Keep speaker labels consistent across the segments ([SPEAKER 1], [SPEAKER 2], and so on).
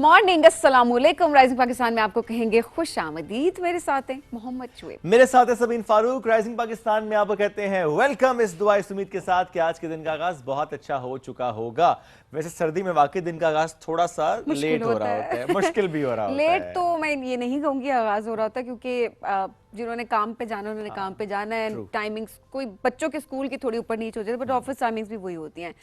[SPEAKER 1] Morning, अस्सलाम वालेकुम। Rising Pakistan में आपको कहेंगे खुश आमदीद। मेरे साथ हैं मोहम्मद शुएब,
[SPEAKER 2] मेरे साथ है सबीन फारूक। राइजिंग पाकिस्तान में आपको कहते हैं वेलकम। इस दुआ इस उम्मीद के साथ कि आज के दिन का आगाज बहुत अच्छा हो चुका होगा। वैसे सर्दी में वाकई दिन का आगाज थोड़ा सा लेट हो रहा होता है, मुश्किल भी हो रहा होता
[SPEAKER 1] लेट
[SPEAKER 2] है।
[SPEAKER 1] तो मैं ये नहीं कहूँगी आगाज हो रहा होता, क्योंकि जिन्होंने काम पे जाना उन्होंने काम पे जाना है।
[SPEAKER 2] true।
[SPEAKER 1] टाइमिंग्स कोई बच्चों के स्कूल की थोड़ी ऊपर नीचे हो जाती है, बट ऑफिस टाइमिंग्स भी वही होती हैं।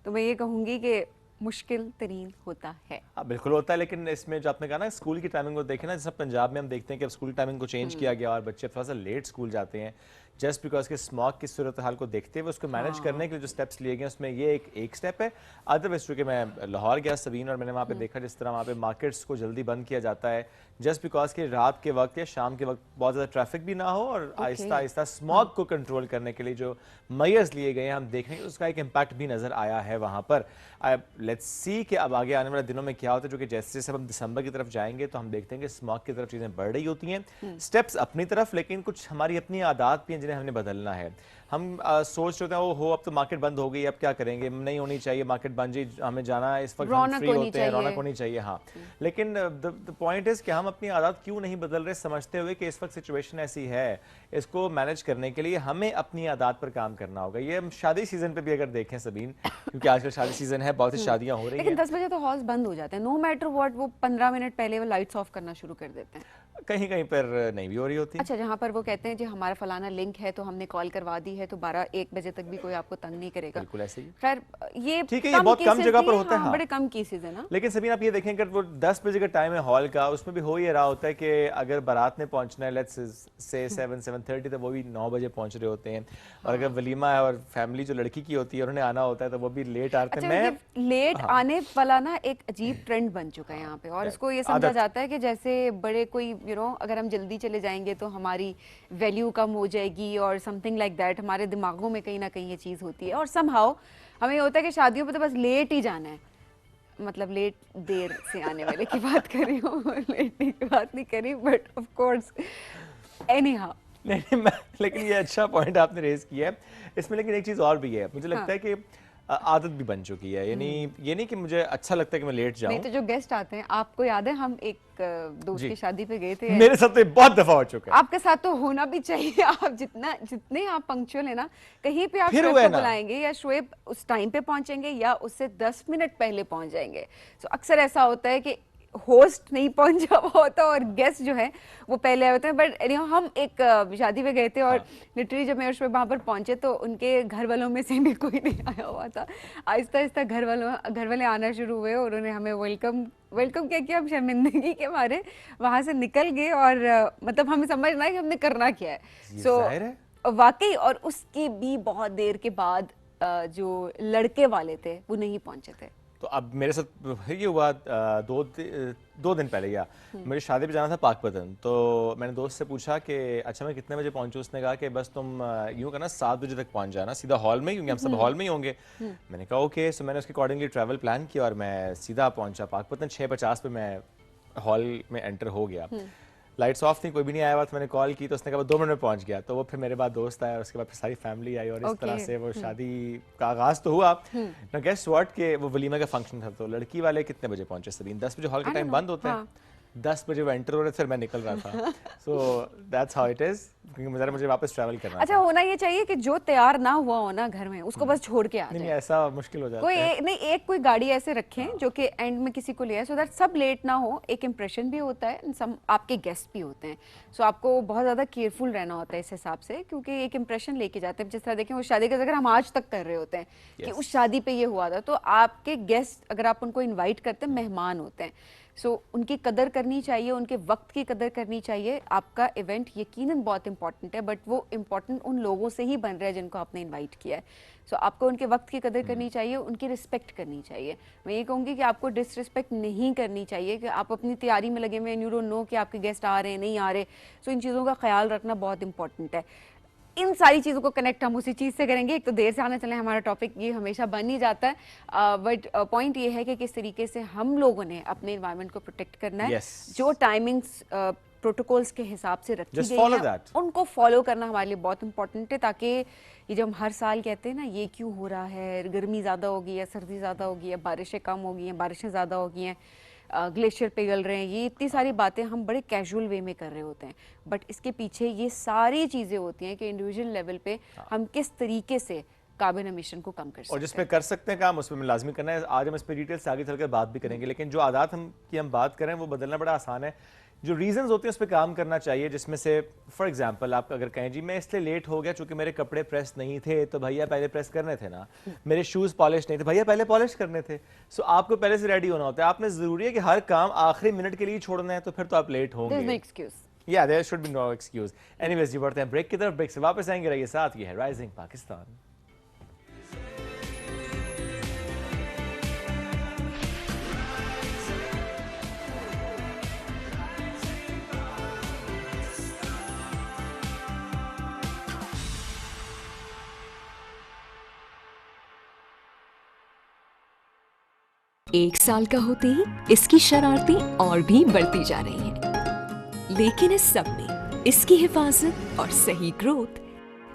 [SPEAKER 1] तो मैं ये कहूँगी कि मुश्किल तरीन होता है।
[SPEAKER 2] हाँ बिल्कुल होता है, लेकिन इसमें जो आपने कहा ना स्कूल की टाइमिंग को देखें ना, जैसे पंजाब में हम देखते हैं कि अब स्कूल टाइमिंग को चेंज किया गया और बच्चे थोड़ा सा लेट स्कूल जाते हैं जस्ट बिकॉज के स्मॉग की सूरत हाल को देखते हुए उसको मैनेज करने के लिए जो स्टेप्स लिए गए उसमें ये एक स्टेप है। अदरवाइज चूँकि मैं लाहौर गया सबीन और मैंने वहाँ पे देखा जिस तरह वहाँ पे मार्केट्स को जल्दी बंद किया जाता है जस्ट बिकॉज के रात के वक्त या शाम के वक्त बहुत ज़्यादा ट्रैफिक भी ना हो और आहिस्ता आहिस्ता स्मॉग को कंट्रोल करने के लिए जो मेजर्स लिए गए हैं हम देख रहे हैं उसका एक इम्पैक्ट भी नज़र आया है वहाँ पर। लेट्स सी कि अब आगे आने वाले दिनों में क्या होता है, जो कि जैसे जैसे हम दिसंबर की तरफ जाएंगे तो हम देखते हैं कि स्मॉग की तरफ चीज़ें बढ़ रही होती हैं, स्टेप्स अपनी तरफ, लेकिन कुछ हमारी अपनी आदत भी हैं जिन्हें हमने बदलना है। हम सोच रहे हैं वो अब तो मार्केट बंद हो गई, अब क्या करेंगे, नहीं होनी चाहिए मार्केट बंद जी, हमें जाना है, इस वक्त हम फ्री होते हैं, रौनक होनी चाहिए। हाँ, लेकिन द पॉइंट इज कि हम अपनी आदत क्यों नहीं बदल रहे, समझते हुए कि इस वक्त सिचुएशन ऐसी है, इसको मैनेज करने के लिए हमें अपनी आदत पर काम करना होगा। ये हम शादी सीजन पे भी अगर देखें सबीन, क्योंकि आजकल शादी सीजन है, बहुत सी शादियां हो रही हैं,
[SPEAKER 1] लेकिन 10 बजे तो हॉल्स बंद हो जाते हैं, नो मैटर व्हाट। वो 15 मिनट पहले वो लाइट्स ऑफ करना शुरू कर देते हैं।
[SPEAKER 2] कहीं कहीं पर नहीं भी हो रही होती।
[SPEAKER 1] अच्छा, जहाँ पर वो कहते हैं जी हमारा फलाना लिंक है तो हमने कॉल करवा दी है तो 12-1 बजे तक भी कोई आपको तंग नहीं करेगा।
[SPEAKER 2] बिल्कुल ऐसे ही।
[SPEAKER 1] खैर ये
[SPEAKER 2] ठीक है, ये बहुत कम जगह पर होता है।
[SPEAKER 1] हाँ, बड़े कम केसेस है ना।
[SPEAKER 2] लेकिन सभी आप ये देखें अगर वो 10 बजे का टाइम है हॉल का, उसमें भी हो ही रहा होता है कि अगर बारात ने पहुंचना है लेट्स से 7-7:30 तो वो भी 9 बजे पहुंच रहे होते हैं। और अगर वलीमा है और फैमिली जो लड़की की होती है उन्होंने आना होता है तो वो भी लेट आते हैं।
[SPEAKER 1] अच्छा,
[SPEAKER 2] मैं
[SPEAKER 1] लेट आने वाला ना एक अजीब ट्रेंड बन चुका है यहाँ पे, और इसको ये समझा जाता है कि जैसे बड़े कोई अगर हम जल्दी चले जाएंगे तो हमारी वैल्यू कम हो जाएगी और समथिंग लाइक दैट। हमारे दिमागों में कहीं ना कहीं ये चीज़ होती है और समहाउ हमें होता है कि शादियों पे तो बस लेट ही जाना है। मतलब लेट देर से आने वाले की बात कर रही हूँ, लेट की बात नहीं करी, but of course any how.
[SPEAKER 2] नहीं मैं, लेकिन ये अच्छा पॉइंट आपने रेज किया है इसमें। लेकिन एक चीज़ और भी है, मुझे लगता है कि आदत भी बन चुकी है, यानी ये नहीं कि मुझे अच्छा लगता है कि मैं लेट जाऊं।
[SPEAKER 1] नहीं तो जो गेस्ट आते हैं, आपको याद है हम एक दोस्त की शादी पे गए थे,
[SPEAKER 2] मेरे साथ तो ये बहुत दफा हो चुका है।
[SPEAKER 1] आपके साथ तो होना भी चाहिए। आप जितने आप पंक्चुअल है ना, कहीं पे आप
[SPEAKER 2] फिर
[SPEAKER 1] शुएब
[SPEAKER 2] हुए
[SPEAKER 1] को
[SPEAKER 2] ना।
[SPEAKER 1] बुलाएंगे या शुएब उस टाइम पे पहुंचेंगे या उससे 10 मिनट पहले पहुंच जाएंगे। तो अक्सर ऐसा होता है कि होस्ट नहीं पहुंचा हुआ होता और गेस्ट जो है वो पहले आए होते हैं। बट हम एक शादी पे गए थे और लिटरली जब मैं और शुएब वहाँ पर पहुंचे तो उनके घर वालों में से भी कोई नहीं आया हुआ था। आहिस्ता आहिस्ता घर वाले आना शुरू हुए और उन्होंने हमें वेलकम क्या किया। हम शर्मिंदगी के मारे वहाँ से निकल गए और मतलब हमें समझ ना कि हमने करना क्या है। सो वाकई, और उसकी भी बहुत देर के बाद जो लड़के वाले थे वो नहीं पहुंचे थे।
[SPEAKER 2] तो अब मेरे साथ ये हुआ दो दिन पहले या मेरी शादी पे जाना था पाकपतन, तो मैंने दोस्त से पूछा कि अच्छा मैं कितने बजे पहुंचूं। उसने कहा कि बस तुम यूं करना 7 बजे तक पहुंच जाना सीधा हॉल में, क्योंकि हम सब हॉल में ही होंगे। मैंने कहा ओके। सो मैंने उसके अकॉर्डिंगली ट्रैवल प्लान किया और मैं सीधा पहुंचा पाकपतन। 6:50 पे मैं हॉल में एंटर हो गया। लाइट्स ऑफ थी, कोई भी नहीं आया हुआ, तो मैंने कॉल की तो उसने कहा 2 मिनट में पहुंच गया। तो वो फिर मेरे बाद दोस्त आया और उसके बाद फिर सारी फैमिली आई और इस तरह से वो शादी का आगाज तो हुआ ना। गेस व्हाट के वो वलीमा का फंक्शन था, तो लड़की वाले कितने बजे पहुंचे सबीन? 10 बजे हॉल का टाइम बंद होता है। 10 बजे वो एंटर हो रहे थे, फिर मैं निकल रहा था। So that's how it is, क्योंकि मुझे वापस ट्रैवल करना
[SPEAKER 1] अच्छा, होना ये चाहिए कि जो तैयार ना हुआ हो ना घर में उसको बस छोड़ के आ जाए।
[SPEAKER 2] नहीं ऐसा मुश्किल हो जाता है।
[SPEAKER 1] नहीं, एक कोई गाड़ी ऐसे रखें जो कि एंड में किसी को ले आए, सो दैट सब लेट ना हो। एक इंप्रेशन भी होता है, सब आपके गेस्ट भी होते हैं। सो आपको बहुत ज़्यादा केयरफुल रहना होता है इस हिसाब से, क्योंकि एक इंप्रेशन लेके जाते हैं। जिस तरह देखें उस शादी का अगर हम आज तक कर रहे होते हैं कि उस शादी पे ये हुआ था, तो आपके गेस्ट अगर आप उनको इन्वाइट करते हैं, मेहमान होते हैं। सो उनकी कदर करनी चाहिए, उनके वक्त की कदर करनी चाहिए। आपका इवेंट यकीनन बहुत इंपॉर्टेंट है, बट वो इम्पॉर्टेंट उन लोगों से ही बन रहा है जिनको आपने इनवाइट किया है। सो आपको उनके वक्त की कदर करनी चाहिए, उनकी रिस्पेक्ट करनी चाहिए। मैं ये कहूँगी कि आपको डिसरिस्पेक्ट नहीं करनी चाहिए कि आप अपनी तैयारी में लगे हुए, यू डोंट नो कि आपके गेस्ट आ रहे हैं नहीं आ रहे। सो इन चीज़ों का ख्याल रखना बहुत इंपॉर्टेंट है। इन सारी चीज़ों को कनेक्ट हम उसी चीज़ से करेंगे। एक तो देर से आना चले, हमारा टॉपिक ये हमेशा बन ही जाता है, बट पॉइंट ये है कि किस तरीके से हम लोगों ने अपने इन्वायरमेंट को प्रोटेक्ट करना है। जो टाइमिंग्स प्रोटोकॉल्स के हिसाब से रखी गई है उनको फॉलो करना हमारे लिए बहुत इंपॉर्टेंट है, ताकि ये जो हम हर साल कहते हैं ना ये क्यों हो रहा है, गर्मी ज़्यादा होगी या सर्दी ज़्यादा होगी या बारिशें कम होगी या बारिशें ज़्यादा होगी हैं, ग्लेशियर पिघल रहे हैं, ये इतनी सारी बातें हम बड़े कैजुअल वे में कर रहे होते हैं, बट इसके पीछे ये सारी चीज़ें होती हैं कि इंडिविजुअल लेवल पे हम किस तरीके से कार्बन एमिशन को कम कर सकते हैं।
[SPEAKER 2] और जिस पे कर सकते हैं काम उस पर लाजमी करना है। आज हम इस पर डिटेल से आगे चलकर बात भी करेंगे, लेकिन जो आदत हम बात करें वो बदलना बड़ा आसान है। जो रीजंस होते हैं उस पर काम करना चाहिए, जिसमें से फॉर एग्जांपल आप अगर कहें जी मैं इसलिए लेट हो गया चूंकि मेरे कपड़े प्रेस नहीं थे, तो भैया पहले प्रेस करने थे ना। मेरे शूज़ पॉलिश नहीं थे, भैया पहले पॉलिश करने थे। सो आपको पहले से रेडी होना होता है। आपने ज़रूरी है कि हर काम आखिरी मिनट के लिए छोड़ना है, तो फिर तो आप लेट
[SPEAKER 1] There is no
[SPEAKER 2] होंगे।
[SPEAKER 1] excuse.
[SPEAKER 2] या there should be no excuse. Anyways जी बढ़ते हैं ब्रेक की तरफ। ब्रेक से वापस आएंगे, रहिए साथ। ये है राइजिंग पाकिस्तान।
[SPEAKER 3] एक साल का होते ही इसकी शरारतें और भी बढ़ती जा रही हैं। लेकिन इस सब में इसकी हिफाजत और सही ग्रोथ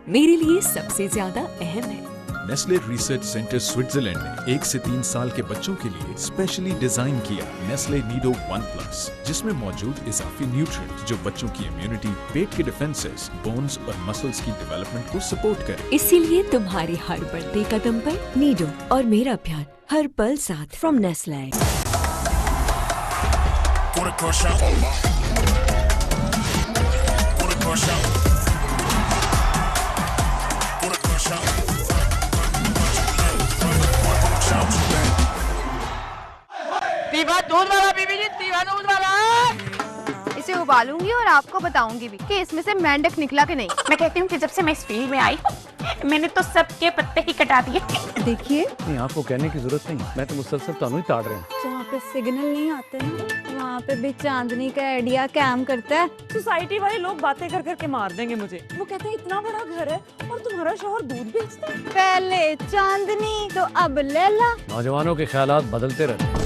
[SPEAKER 3] मेरे लिए सबसे ज्यादा अहम है।
[SPEAKER 4] नेस्ले रिसर्च सेंटर स्विट्जरलैंड ने 1 से 3 साल के बच्चों के लिए स्पेशली डिजाइन किया नेस्ले नीडो 1+, जिसमें मौजूद इजाफी न्यूट्रिएंट जो बच्चों की इम्यूनिटी, पेट के डिफेंसेस, बोन्स और मसल्स की डेवलपमेंट को सपोर्ट करे।
[SPEAKER 3] इसीलिए तुम्हारी हर बढ़ते कदम पर नीडो और मेरा प्यार हर पल साथ फ्रॉम नेस्ले।
[SPEAKER 5] तीवा दूध वाला बीबी जी, तीवा दूध वाला।
[SPEAKER 6] इसे उबालूंगी और आपको बताऊंगी भी कि इसमें से मेंढक निकला कि नहीं।
[SPEAKER 5] मैं कहती हूँ कि जब से मैं इस फील्ड में आई मैंने तो सबके पत्ते ही कटा दिए।
[SPEAKER 1] देखिए
[SPEAKER 7] नहीं, आपको कहने की जरूरत नहीं, मैं तो मुसलसल तानू ही ताड़ रहा हूँ।
[SPEAKER 8] जहाँ पे सिग्नल नहीं आते हैं वहाँ पे भी चांदनी का आइडिया काम करता है।
[SPEAKER 9] सोसाइटी वाले लोग बातें कर करके मार देंगे मुझे। वो कहते हैं इतना बड़ा घर है और तुम्हारा शौहर दूध बेचता है।
[SPEAKER 8] पहले चांदनी तो अब लैला।
[SPEAKER 7] नौजवानों के ख्यालात बदलते रहते हैं।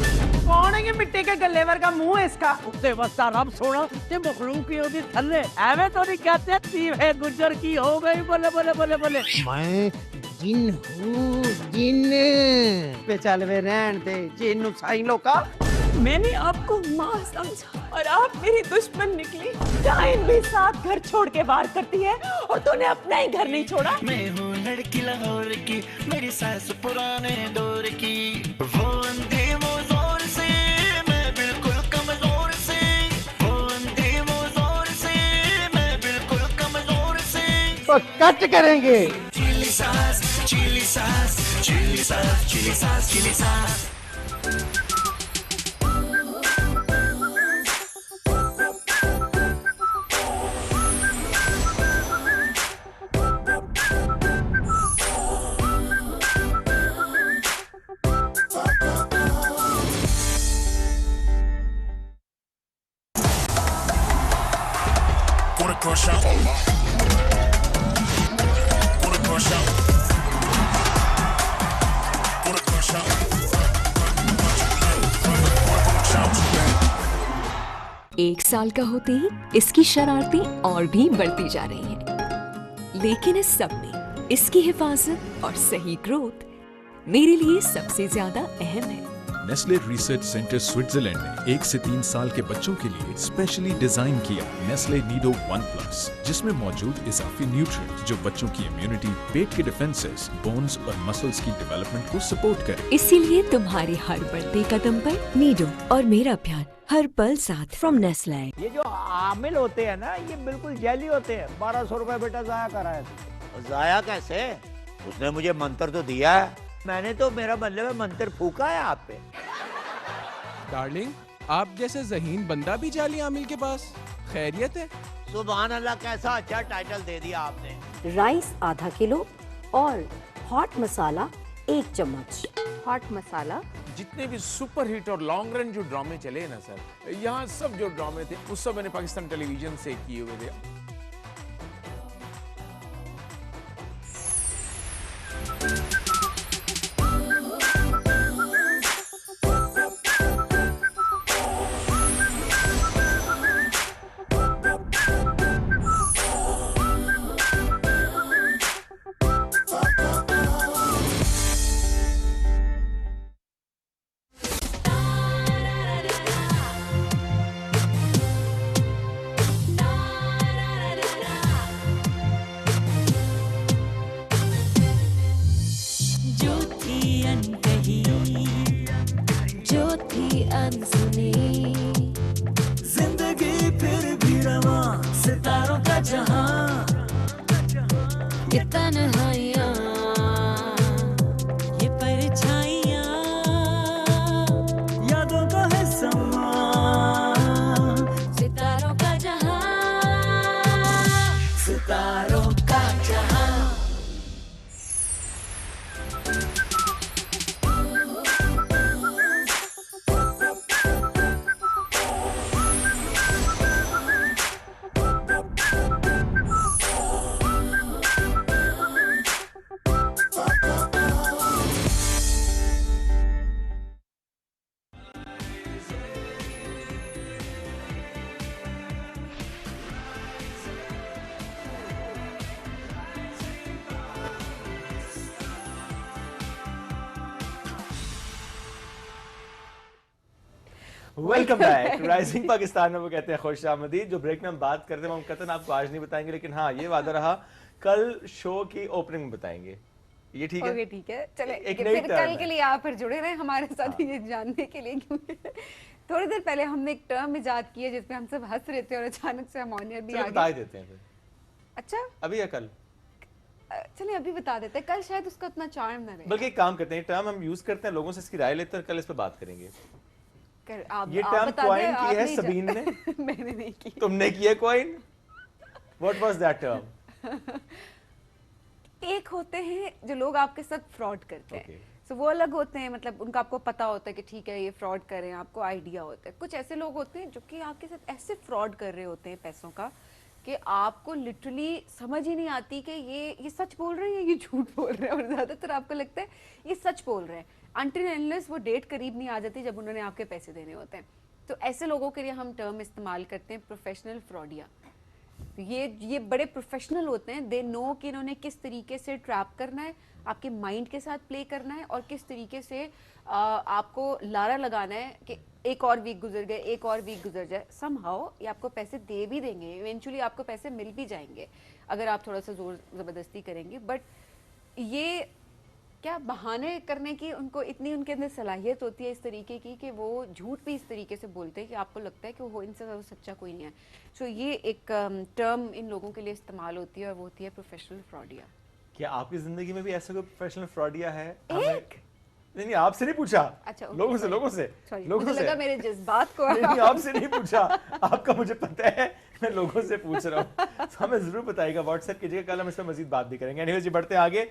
[SPEAKER 5] कौन है ये मिट्टी के गले वर्गा मुंह है इसका?
[SPEAKER 9] उससे बस्ता रब सोना ते मखलूक की होगी थल्ले। एवे तो नहीं कहते तीव है गुजर की हो गई। बोले बोले बोले बोले
[SPEAKER 5] मैं जिन हूँ, जिन पे चल वे रहन दे जिन साई लोका।
[SPEAKER 9] मैंने आपको माँ समझा और आप मेरी दुश्मन निकली। डाइन भी साथ घर छोड़ के बाहर करती है और तूने अपना ही घर नहीं छोड़ा।
[SPEAKER 10] मैं हूँ लड़की लाहौर की, मेरी सास पुराने दौर की। वो अंधे वो जोर से, मैं बिल्कुल कमजोर से। वो अंधे वो जोर से, मैं बिल्कुल कमजोर से।
[SPEAKER 5] तो कट करेंगे।
[SPEAKER 10] चिली सास, चिली सास, चिली सास, चिली सास, चिली सास। Crush out. Wanna crush out. Wanna crush out. Crush out.
[SPEAKER 3] 1 साल का होते ही इसकी शरारतें और भी बढ़ती जा रही हैं। लेकिन इस सब में इसकी हिफाजत और सही ग्रोथ मेरे लिए सबसे ज्यादा अहम है।
[SPEAKER 4] नेस्ले रिसर्च सेंटर स्विट्जरलैंड ने 1 से 3 साल के बच्चों के लिए स्पेशली डिजाइन किया नेस्ले नीडो 1+, जिसमें मौजूद इजाफी न्यूट्रिएंट जो बच्चों की इम्यूनिटी, पेट के डिफेंसेस, बोन्स और मसल्स की डेवलपमेंट को सपोर्ट करे।
[SPEAKER 3] इसीलिए तुम्हारी हर बढ़ते कदम पर नीडो और मेरा प्यार हर पल साथ फ्रॉम नेस्ले।
[SPEAKER 5] ये जो आमिल होते हैं ना, ये बिल्कुल जैली होते हैं। 1200 रुपए बेटा जाया कराया तू।
[SPEAKER 11] जाया कैसे? उसने मुझे मंत्र तो दिया है। मैंने तो, मेरा मतलब है, मंत्र फूका है आप पे।
[SPEAKER 12] डार्लिंग, आप जैसे ज़हीन बंदा भी जाली आमिल के पास। खैरियत है?
[SPEAKER 11] सुभान अल्लाह, कैसा अच्छा टाइटल दे दिया आपने।
[SPEAKER 13] राइस आधा किलो और हॉट मसाला 1 चम्मच।
[SPEAKER 1] हॉट मसाला।
[SPEAKER 12] जितने भी सुपर हिट और लॉन्ग रन जो ड्रामे चले ना सर, यहाँ सब जो ड्रामे थे उस सब मैंने पाकिस्तान टेलीविजन से किए हुए थे।
[SPEAKER 3] ये तन्हाइयाँ, ये परछाइयाँ, यादों का है समा, सितारों का जहां, सितारों का जहां।
[SPEAKER 2] Welcome back. राइजिंग पाकिस्तान में वो कहते हैं खुश आमदीद। जो ब्रेक में हम बात करते हैं हम कतन आपको आज नहीं बताएंगे, लेकिन हाँ ये वादा रहा कल शो की ओपनिंग में बताएंगे। ये ठीक है?
[SPEAKER 1] ओके ठीक है, चले
[SPEAKER 2] एक
[SPEAKER 1] फिर
[SPEAKER 2] नई
[SPEAKER 1] कल
[SPEAKER 2] टर्म
[SPEAKER 1] के लिए आप फिर जुड़े रहे हमारे साथ ये जानने के लिए, क्योंकि थोड़ी देर पहले हमने एक टर्म इजाद की है जिसपे हम सब हंस रहे थे और अचानक से हम ऑन एयर भी आ
[SPEAKER 2] बता ही
[SPEAKER 1] गए।
[SPEAKER 2] देते हैं फिर।
[SPEAKER 1] अच्छा
[SPEAKER 2] अभी या कल?
[SPEAKER 1] चलिए अभी बता देते हैं, कल शायद उसका उतना चार्म ना रहे।
[SPEAKER 2] बल्कि एक काम करते हैं, टर्म हम यूज करते हैं, लोगों से इसकी राय लेते हैं, कल इस पर बात करेंगे। ये टर्म क्वाइन की है सबीन ने।
[SPEAKER 1] मैंने नहीं की।
[SPEAKER 2] तुमने की है coin? What was that term?
[SPEAKER 1] एक होते हैं जो लोग आपके साथ फ्रॉड करते हैं, सो वो अलग होते हैं, मतलब उनका आपको पता होता है कि ठीक है ये फ्रॉड कर रहे हैं, आपको आइडिया होता है। कुछ ऐसे लोग होते हैं जो कि आपके साथ ऐसे फ्रॉड कर रहे होते हैं पैसों का कि आपको लिटरली समझ ही नहीं आती कि ये सच बोल रहे हैं या ये झूठ बोल रहे हैं, और ज़्यादातर आपको लगता है ये सच बोल रहे हैं अनटिल अनलेस वो डेट करीब नहीं आ जाती जब उन्होंने आपके पैसे देने होते हैं। तो ऐसे लोगों के लिए हम टर्म इस्तेमाल करते हैं प्रोफेशनल फ्रॉडिया। तो ये बड़े प्रोफेशनल होते हैं, दे नो कि इन्होंने किस तरीके से ट्रैप करना है, आपके माइंड के साथ प्ले करना है, और किस तरीके से आपको लारा लगाना है कि एक और वीक गुजर गए, एक और वीक गुजर जाए, समहाउ ये आपको पैसे दे भी देंगे, इवेंचुअली आपको पैसे मिल भी जाएंगे अगर आप थोड़ा सा जोर ज़बरदस्ती करेंगे। बट ये क्या बहाने करने की उनको इतनी उनके अंदर सलाहियत होती है इस तरीके की कि वो झूठ भी इस तरीके से बोलते हैं कि आपको लगता है कि वो इनसे ज़्यादा सच्चा कोई नहीं है। सो ये एक टर्म इन लोगों के लिए इस्तेमाल होती है और वो होती है प्रोफेशनल फ्रॉडिया।
[SPEAKER 2] क्या आपकी जिंदगी में भी ऐसा कोई प्रोफेशनल फ्रॉडिया है? नहीं आपसे नहीं पूछा। अच्छा, लोगों से
[SPEAKER 1] मुझे लगा मेरे जज्बात को।
[SPEAKER 2] नहीं आपसे नहीं पूछा, आपका मुझे पता है, मैं लोगों से पूछ रहा हूँ। तो हमें जरूर बताइएगा, व्हाट्सएप कीजिएगा, कल हम इस पर मजीद बात भी करेंगे। एनीवेज बढ़ते हैं आगे।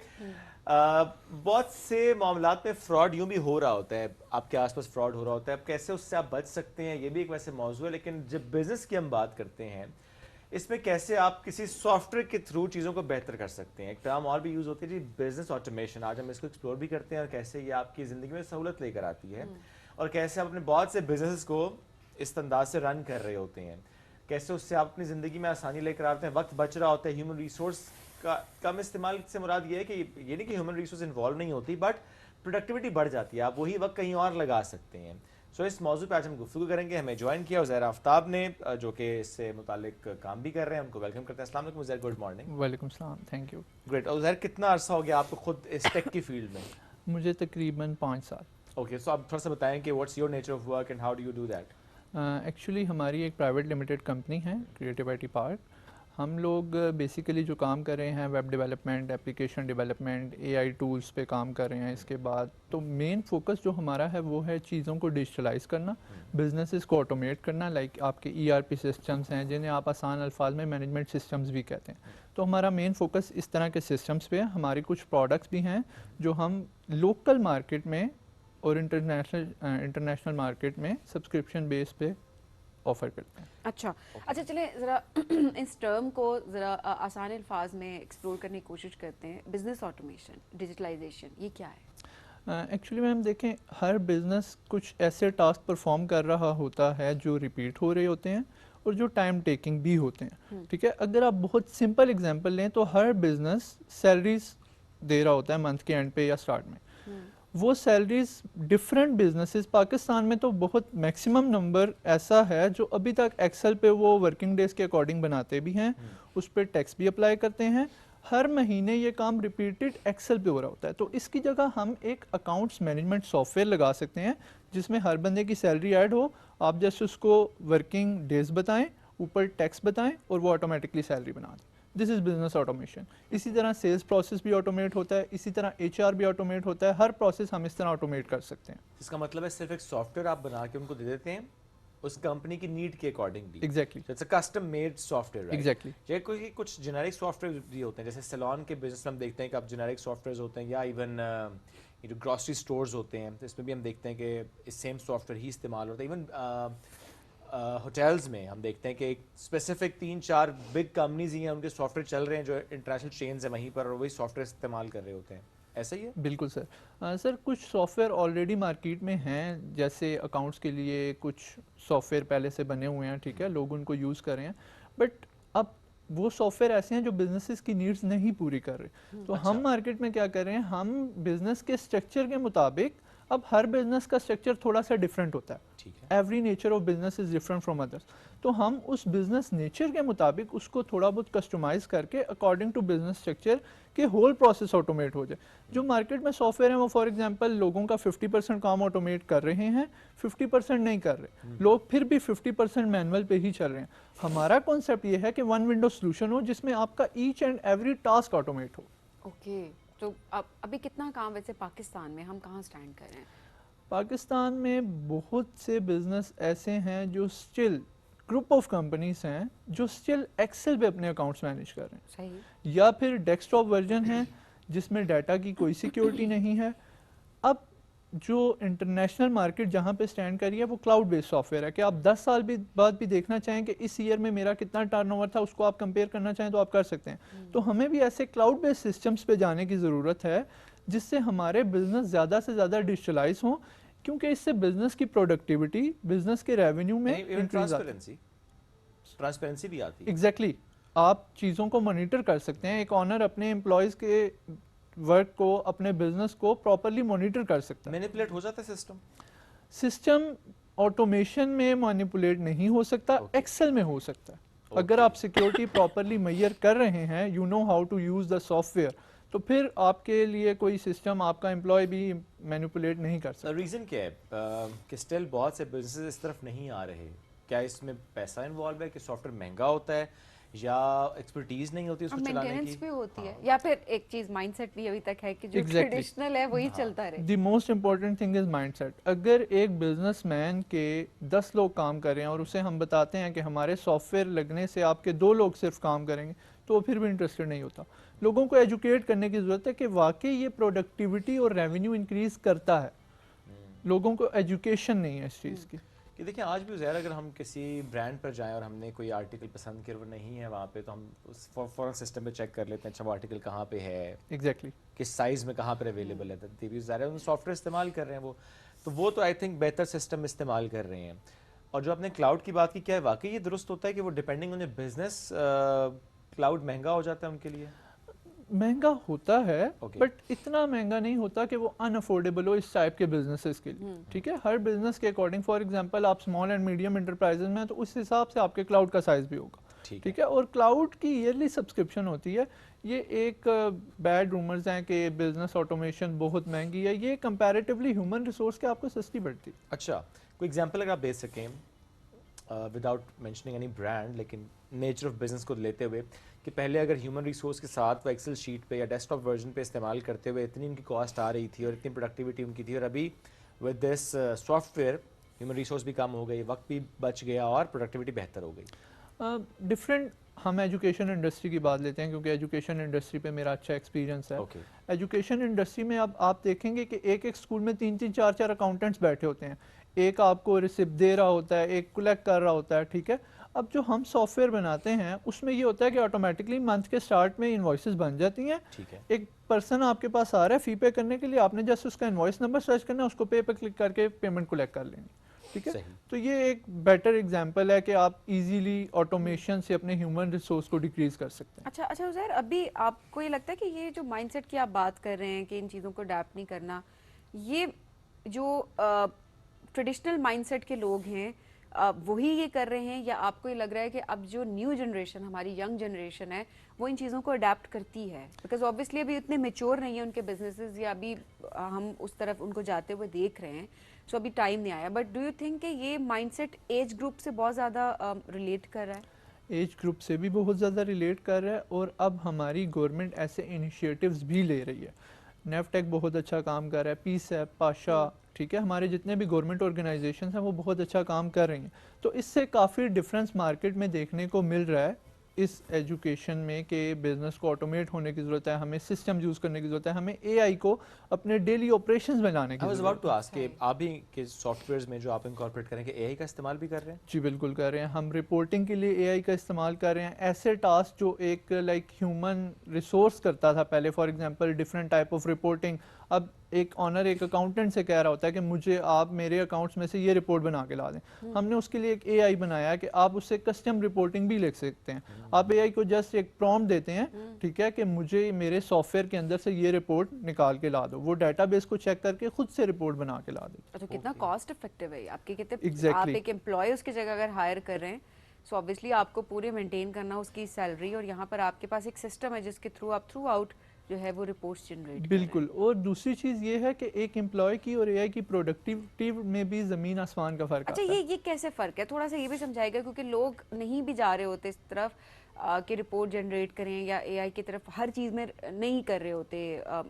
[SPEAKER 2] बहुत से मामलात में फ्रॉड यूं भी हो रहा होता है, आपके आसपास फ्रॉड हो रहा होता है, अब कैसे उससे आप बच सकते हैं ये भी एक वैसे मौजू है। लेकिन जब बिजनेस की हम बात करते हैं इसमें कैसे आप किसी सॉफ्टवेयर के थ्रू चीज़ों को बेहतर कर सकते हैं। एक टर्म और भी यूज़ होती है जी, बिजनेस ऑटोमेशन। आज हम इसको एक्सप्लोर भी करते हैं और कैसे ये आपकी ज़िंदगी में सहूलत लेकर आती है और कैसे आप अपने बहुत से बिजनेस को इस अंदाज से रन कर रहे होते हैं, कैसे उससे आप अपनी ज़िंदगी में आसानी लेकर आते हैं, वक्त बच रहा होता है, ह्यूमन रिसोर्स का कम इस्तेमाल से मुराद ये है कि ये नहीं कि ह्यूमन रिसोर्स इन्वॉल्व नहीं होती, बट प्रोडक्टिविटी बढ़ जाती है, आप वही वक्त कहीं और लगा सकते हैं। सो इस मौजू पे आज हम गुफ्तगू करेंगे। हमें ज्वाइन किया उज़ैर आफ्ताब ने जो कि इससे मुतालिक काम भी कर रहे हैं, उनको वेलकम करते हैं। अस्सलाम वालेकुम उज़ैर, गुड मॉर्निंग।
[SPEAKER 14] वालेकुम सलाम, थैंक यू।
[SPEAKER 2] ग्रेट। उज़ैर कितना अरसा हो गया आपको खुद इस टेक की फील्ड में?
[SPEAKER 14] मुझे तकरीबन 5 साल।
[SPEAKER 2] ओके, सो आप थोड़ा सा बताएं कि what's your nature of work and how do you do that?
[SPEAKER 14] Actually हमारी एक प्राइवेट लिमिटेड कंपनी है, क्रिएटिव आईटी पार्क। हम लोग बेसिकली जो काम कर रहे हैं web development, application development, AI tools पे काम कर रहे हैं। इसके बाद तो मेन फोकस जो हमारा है वो है चीज़ों को डिजिटलाइज करना, बिजनेसेस को ऑटोमेट करना। लाइक आपके ईआरपी सिस्टम्स हैं जिन्हें आप आसान अल्फाज में मैनेजमेंट सिस्टम्स भी कहते हैं। तो हमारा मेन फोकस इस तरह के सिस्टम्स पे है। हमारे कुछ प्रोडक्ट्स भी हैं जो हम लोकल मार्केट में और इंटरनेशनल मार्केट में सब्सक्रिप्शन बेस पे ऑफर करते हैं।
[SPEAKER 1] अच्छा अच्छा, चलें ज़रा इस टर्म को ज़रा आसान अल्फाज में एक्सप्लोर करने की कोशिश करते हैं। बिजनेस ऑटोमेशन, डिजिटलाइजेशन, ये क्या है?
[SPEAKER 14] एक्चुअली मैम देखें, हर बिज़नेस कुछ ऐसे टास्क परफॉर्म कर रहा होता है जो रिपीट हो रहे होते हैं और जो टाइम टेकिंग भी होते हैं। ठीक है, अगर आप बहुत सिंपल एग्जांपल लें तो हर बिज़नेस सैलरीज दे रहा होता है मंथ के एंड पे या स्टार्ट में। वो सैलरीज डिफरेंट बिजनेसेस, पाकिस्तान में तो बहुत मैक्सिमम नंबर ऐसा है जो अभी तक एक्सेल पे वो वर्किंग डेज के अकॉर्डिंग बनाते भी हैं, उस पर टैक्स भी अप्लाई करते हैं। हर महीने ये काम रिपीटेड एक्सेल पे हो रहा होता है। तो इसकी जगह हम एक अकाउंट्स मैनेजमेंट सॉफ्टवेयर लगा सकते हैं जिसमें हर बंदे की सैलरी ऐड हो, आप जस्ट उसको वर्किंग डेज बताएं, ऊपर टैक्स बताएं और वो ऑटोमेटिकली सैलरी बना दें। This is business automation. इसी तरह सेल्स प्रोसेस भी ऑटोमेट होता है, इसी तरह HR भी ऑटोमेट होता है, हर प्रोसेस हम इस तरह ऑटोमेट कर सकते हैं।
[SPEAKER 2] इसका मतलब है सिर्फ एक सॉफ्टवेयर आप बना के उनको दे देते हैं उस कंपनी की नीड के accordingly.
[SPEAKER 14] Exactly,
[SPEAKER 2] it's a custom made software, right?
[SPEAKER 14] Exactly.
[SPEAKER 2] ये कोई कुछ जेनेरिक सॉफ्टवेयर भी होते हैं, जैसे सैलून के बिजनेस में हम देखते हैं कि अब जेनेरिक सॉफ्टवेयर होते हैं, या इवन ये जो ग्रॉसरी स्टोर्स होते हैं तो इसमें भी हम देखते हैं कि इस सेम सॉफ्टवेयर ही इस्तेमाल होता है। इवन होटल्स में हम देखते हैं कि एक स्पेसिफिक 3-4 बिग कंपनीज ही हैं, उनके सॉफ्टवेयर चल रहे हैं जो इंटरनेशनल चेन्स हैं वहीं पर, और वही सॉफ्टवेयर इस्तेमाल कर रहे होते हैं। ऐसा ही है?
[SPEAKER 14] बिल्कुल सर। सर कुछ सॉफ्टवेयर ऑलरेडी मार्केट में हैं, जैसे अकाउंट्स के लिए कुछ सॉफ्टवेयर पहले से बने हुए हैं, ठीक है, लोग उनको यूज़ कर रहे हैं, बट अब वो सॉफ्टवेयर ऐसे हैं जो बिजनेसेस की नीड्स नहीं पूरी कर रहे। तो हम मार्केट में क्या कर रहे हैं, हम बिजनेस के स्ट्रक्चर के मुताबिक, अब हर बिजनेस का स्ट्रक्चर थोड़ा सा डिफरेंट होता है,
[SPEAKER 2] ठीक है,
[SPEAKER 14] every nature of business is different from others, तो हम उस बिजनेस नेचर के मुताबिक उसको थोड़ा बहुत कस्टमाइज करके अकॉर्डिंग टू बिजनेस स्ट्रक्चर के होल प्रोसेस ऑटोमेट हो जाए। जो मार्केट में सॉफ्टवेयर है वो फॉर एग्जांपल लोगों का 50% काम ऑटोमेट कर रहे हैं, 50% नहीं कर रहे, लोग फिर भी 50% मैनुअल पे ही चल रहे हैं। हमारा कॉन्सेप्ट ये है कि वन विंडो सोल्यूशन हो जिसमें आपका each and every task automate हो।
[SPEAKER 1] ओके, तो अब अभी कितना काम वैसे पाकिस्तान में हम कहाँ स्टैंड कर रहे हैं?
[SPEAKER 14] पाकिस्तान में बहुत से बिजनेस ऐसे हैं जो स्टिल, ग्रुप ऑफ कंपनीज हैं जो स्टिल एक्सेल पे अपने अकाउंट्स मैनेज कर रहे हैं।
[SPEAKER 1] सही।
[SPEAKER 14] या फिर डेस्कटॉप वर्जन है जिसमें डाटा की कोई सिक्योरिटी नहीं है। अब जो इंटरनेशनल मार्केट जहाँ पे स्टैंड करी है वो क्लाउड बेस्ड सॉफ्टवेयर है कि आप 10 साल बाद भी देखना चाहें कि इस ईयर में मेरा कितना टर्नओवर था, उसको आप कंपेयर करना चाहें तो आप कर सकते हैं। तो हमें भी ऐसे क्लाउड बेस्ड सिस्टम्स पे जाने की ज़रूरत है जिससे हमारे बिजनेस ज़्यादा से ज़्यादा डिजिटलाइज हों, क्योंकि इससे बिजनेस की प्रोडक्टिविटी, बिजनेस के रेवेन्यू में इंक्रीज आती है,
[SPEAKER 2] ट्रांसपेरेंसी भी आती है।
[SPEAKER 14] एग्जैक्टली, आप चीज़ों को मॉनिटर कर सकते हैं। एक ऑनर अपने एम्प्लॉयज़ के वर्क को, अपने बिजनेस को प्रॉपरली मॉनिटर कर सकता है।
[SPEAKER 2] मैनिपुलेट हो जाता है
[SPEAKER 14] सिस्टम ऑटोमेशन में मैनिपुलेट नहीं हो सकता, एक्सेल में हो सकता है। अगर आप सिक्योरिटी प्रॉपरली मेजर कर रहे हैं, you know how to use the software, तो फिर आपके लिए कोई सिस्टम, आपका एम्प्लॉय भी मैनिपुलेट नहीं कर सकता।
[SPEAKER 2] रीज़न क्या है कि स्टिल बहुत से बिजनेस इस तरफ नहीं आ रहे? क्या इसमें पैसा इन्वॉल्व है कि सॉफ्टवेयर महंगा होता है, या एक्सपर्टीज नहीं होती उसको चलाने की?
[SPEAKER 1] भी होती है, या फिर एक चीज माइंडसेट भी अभी तक है कि जो ट्रेडिशनल है वही चलता रहे।
[SPEAKER 14] The most important thing is mindset. अगर एक बिजनेसमैन के 10 लोग काम कर रहे हैं और उसे हम बताते हैं कि हमारे सॉफ्टवेयर लगने से आपके 2 लोग सिर्फ काम करेंगे, तो वो फिर भी इंटरेस्टेड नहीं होता। लोगों को एजुकेट करने की ज़रूरत है कि वाकई ये प्रोडक्टिविटी और रेवेन्यू इंक्रीज करता है। लोगों को एजुकेशन नहीं है इस चीज़ की।
[SPEAKER 2] कि देखिए आज भी ज़ाहिर अगर हम किसी ब्रांड पर जाएं और हमने कोई आर्टिकल पसंद किया वो नहीं है वहाँ पे, तो हम उस फॉरन सिस्टम पे चेक कर लेते हैं, अच्छा वो आर्टिकल कहाँ पे है,
[SPEAKER 14] एग्जैक्टली
[SPEAKER 2] किस साइज़ में कहाँ पर अवेलेबल है, तो भी ज़ाहिर है सॉफ्टवेयर इस्तेमाल कर रहे हैं वो तो आई थिंक बेहतर सिस्टम इस्तेमाल कर रहे हैं। और जो आपने क्लाउड की बात की, क्या है वाकई ये दुरुस्त होता है कि वो डिपेंडिंग ऑन बिजनेस क्लाउड महंगा हो जाता है उनके लिए?
[SPEAKER 14] महंगा होता है, बट इतना महंगा नहीं होता कि वो अनअफोर्डेबल हो इस टाइप के बिजनेसेस के लिए। ठीक है, हर बिजनेस के अकॉर्डिंग, फॉर एग्जांपल आप स्मॉल एंड मीडियम एंटरप्राइजेज में, तो उस हिसाब से आपके क्लाउड का साइज भी होगा। ठीक है, और क्लाउड की ईयरली सब्सक्रिप्शन होती है। ये एक बैड रूमर्स हैं कि बिजनेस ऑटोमेशन बहुत महंगी है, ये कंपैरेटिवली ह्यूमन रिसोर्स के आपको सस्ती पड़ती है।
[SPEAKER 2] अच्छा, कोई एग्जांपल अगर आप दे सकें विदाउट मेंशनिंग एनी ब्रांड, लेकिन नेचर ऑफ बिजनेस को लेते हुए, कि पहले अगर ह्यूमन रिसोर्स के साथ वो एक्सेल शीट पे या डेस्कटॉप वर्जन पे इस्तेमाल करते हुए इतनी उनकी कॉस्ट आ रही थी और इतनी प्रोडक्टिविटी उनकी थी, और अभी with this software human resource भी कम हो गई, वक्त भी बच गया और प्रोडक्टिविटी बेहतर हो गई।
[SPEAKER 14] डिफरेंट, हम एजुकेशन इंडस्ट्री की बात लेते हैं क्योंकि एजुकेशन इंडस्ट्री पे मेरा अच्छा एक्सपीरियंस है। एजुकेशन इंडस्ट्री में अब आप देखेंगे कि एक एक स्कूल में 3-3, 4-4 अकाउंटेंट्स बैठे होते हैं। एक आपको रिसिप्ट दे रहा होता है, एक कलेक्ट कर रहा होता है। ठीक है, अब जो हम सॉफ्टवेयर बनाते हैं उसमें ये होता है कि ऑटोमेटिकली मंथ के स्टार्ट में इनवॉइसेस बन जाती हैं।
[SPEAKER 2] ठीक है,
[SPEAKER 14] एक पर्सन आपके पास आ रहा है फी पे करने के लिए, आपने जस्ट उसका इनवॉइस नंबर सर्च करना है, उसको पे पे क्लिक करके पेमेंट कलेक्ट कर लेनी। ठीक है, तो ये एक बेटर एग्जांपल है कि आप इजीली ऑटोमेशन से अपने ह्यूमन रिसोर्स को डिक्रीज कर सकते हैं।
[SPEAKER 1] अच्छा उज़ैर, अभी आपको ये लगता है कि ये जो माइंडसेट की आप बात कर रहे हैं कि इन चीज़ों को अडैप्ट नहीं करना, ये जो ट्रेडिशनल माइंडसेट के लोग हैं वही ये कर रहे हैं, या आपको ये लग रहा है कि अब जो न्यू जनरेशन, हमारी यंग जनरेशन है, वो इन चीज़ों को अडेप्ट करती है? बिकॉज ऑब्वियसली अभी इतने मेच्योर नहीं है उनके बिजनेसेस, या अभी हम उस तरफ उनको जाते हुए देख रहे हैं, सो अभी टाइम नहीं आया। बट डू यू थिंक कि ये माइंडसेट एज ग्रुप से बहुत ज़्यादा रिलेट कर रहा है?
[SPEAKER 14] एज ग्रुप से भी बहुत ज़्यादा रिलेट कर रहा है, और अब हमारी गवर्नमेंट ऐसे इनिशिएटिव्स भी ले रही है। नेफ्टेक बहुत अच्छा काम कर रहा है, पीसैप, पाशा, ठीक है, हमारे जितने भी गवर्नमेंट ऑर्गेनाइजेशंस हैं वो बहुत अच्छा काम कर रही हैं। तो इससे काफ़ी डिफरेंस मार्केट में देखने को मिल रहा है इस एजुकेशन में कि बिज़नेस को ऑटोमेट होने की ज़रूरत है, हमें सिस्टम यूज़ करने की ज़रूरत है, हमें एआई को अपने डेली ऑपरेशंस में लाने की ज़रूरत है।
[SPEAKER 2] आस्क कि आप भी के सॉफ्टवेयर्स में जो आप इनकॉर्पोरेट करेंगे एआई का इस्तेमाल भी कर रहे हैं?
[SPEAKER 14] जी बिल्कुल कर रहे हैं। हम रिपोर्टिंग के लिए एआई का इस्तेमाल कर रहे हैं। ऐसे टास्क जो एक ह्यूमन रिसोर्स करता था पहले, for example different type of reporting, अब एक ऑनर एक अकाउंटेंट से कह रहा होता है कि मुझे आप मेरे अकाउंट्स में से ये रिपोर्ट बना के ला दें। हमने उसके लिए एक एआई बनाया है कि आप उससे कस्टम रिपोर्टिंग भी लिख सकते हैं। आप एआई को जस्ट एक प्रॉम्प्ट देते हैं, ठीक है, कि मुझे मेरे सॉफ्टवेयर के अंदर से ये रिपोर्ट निकाल के ला दो, वो डेटाबेस को चेक करके खुद से रिपोर्ट बना के ला दे।
[SPEAKER 1] तो कितना कॉस्ट इफेक्टिव है आपके, कितने
[SPEAKER 14] Exactly.
[SPEAKER 1] आप एक एम्प्लॉय उसकी जगह अगर हायर कर रहे हैं, सो ऑब्वियसली आपको पूरे मेंटेन करना उसकी सैलरी, और यहाँ पर आपके पास एक सिस्टम है जिसके थ्रू आप थ्रू आउट जो है वो रिपोर्ट्स जनरेट।
[SPEAKER 14] बिल्कुल। और दूसरी चीज़ ये है कि एक एम्प्लॉय की और एआई की प्रोडक्टिविटी में भी ज़मीन आसमान का फ़र्क
[SPEAKER 1] अच्छा,
[SPEAKER 14] आता है।
[SPEAKER 1] ये कैसे फ़र्क है, थोड़ा सा ये भी समझाएगा, क्योंकि लोग नहीं भी जा रहे होते इस तरफ कि रिपोर्ट जनरेट करें या एआई की तरफ हर चीज़ में नहीं कर रहे होते।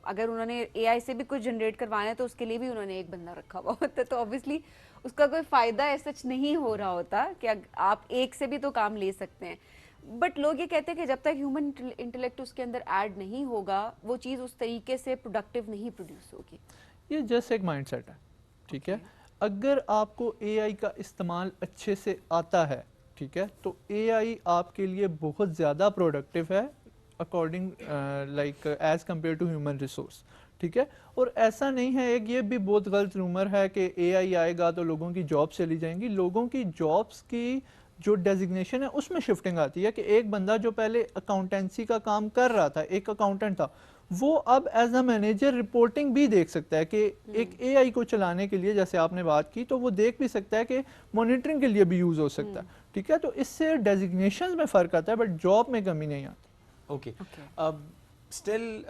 [SPEAKER 1] अगर उन्होंने एआई से भी कुछ जनरेट करवाना है तो उसके लिए भी उन्होंने एक बंदा रखा हुआ होता है, तो ऑब्वियसली उसका कोई फ़ायदा ऐसा नहीं हो रहा होता कि आप एक से भी तो काम ले सकते हैं। बट लोग ये कहते हैं कि जब तक ह्यूमन इंटेलेक्ट उसके अंदर ऐड नहीं होगा वो चीज़ उस तरीके से प्रोडक्टिव नहीं प्रोड्यूस होगी।
[SPEAKER 14] ये जस्ट एक माइंडसेट है, ठीक है। अगर आपको एआई का इस्तेमाल अच्छे से आता है, ठीक है, तो एआई आपके लिए बहुत ज़्यादा प्रोडक्टिव है according like as compare to human resource, ठीक है। और ऐसा नहीं है, एक ये भी बहुत गलत रूमर है कि एआई आएगा तो लोगों की जॉब चली जाएंगी। लोगों की जॉब्स की जो डेजिग्नेशन है उसमें शिफ्टिंग आती है कि एक बंदा जो पहले अकाउंटेंसी का काम कर रहा था, एक अकाउंटेंट था, वो अब एज अ मैनेजर रिपोर्टिंग भी देख सकता है कि एक एआई को चलाने के लिए, जैसे आपने बात की, तो वो देख भी सकता है कि मॉनिटरिंग के लिए भी यूज़ हो सकता है, ठीक है। तो इससे डेजिग्नेशन में फ़र्क आता है बट जॉब में कमी नहीं आती।
[SPEAKER 2] ओके, अब स्टिल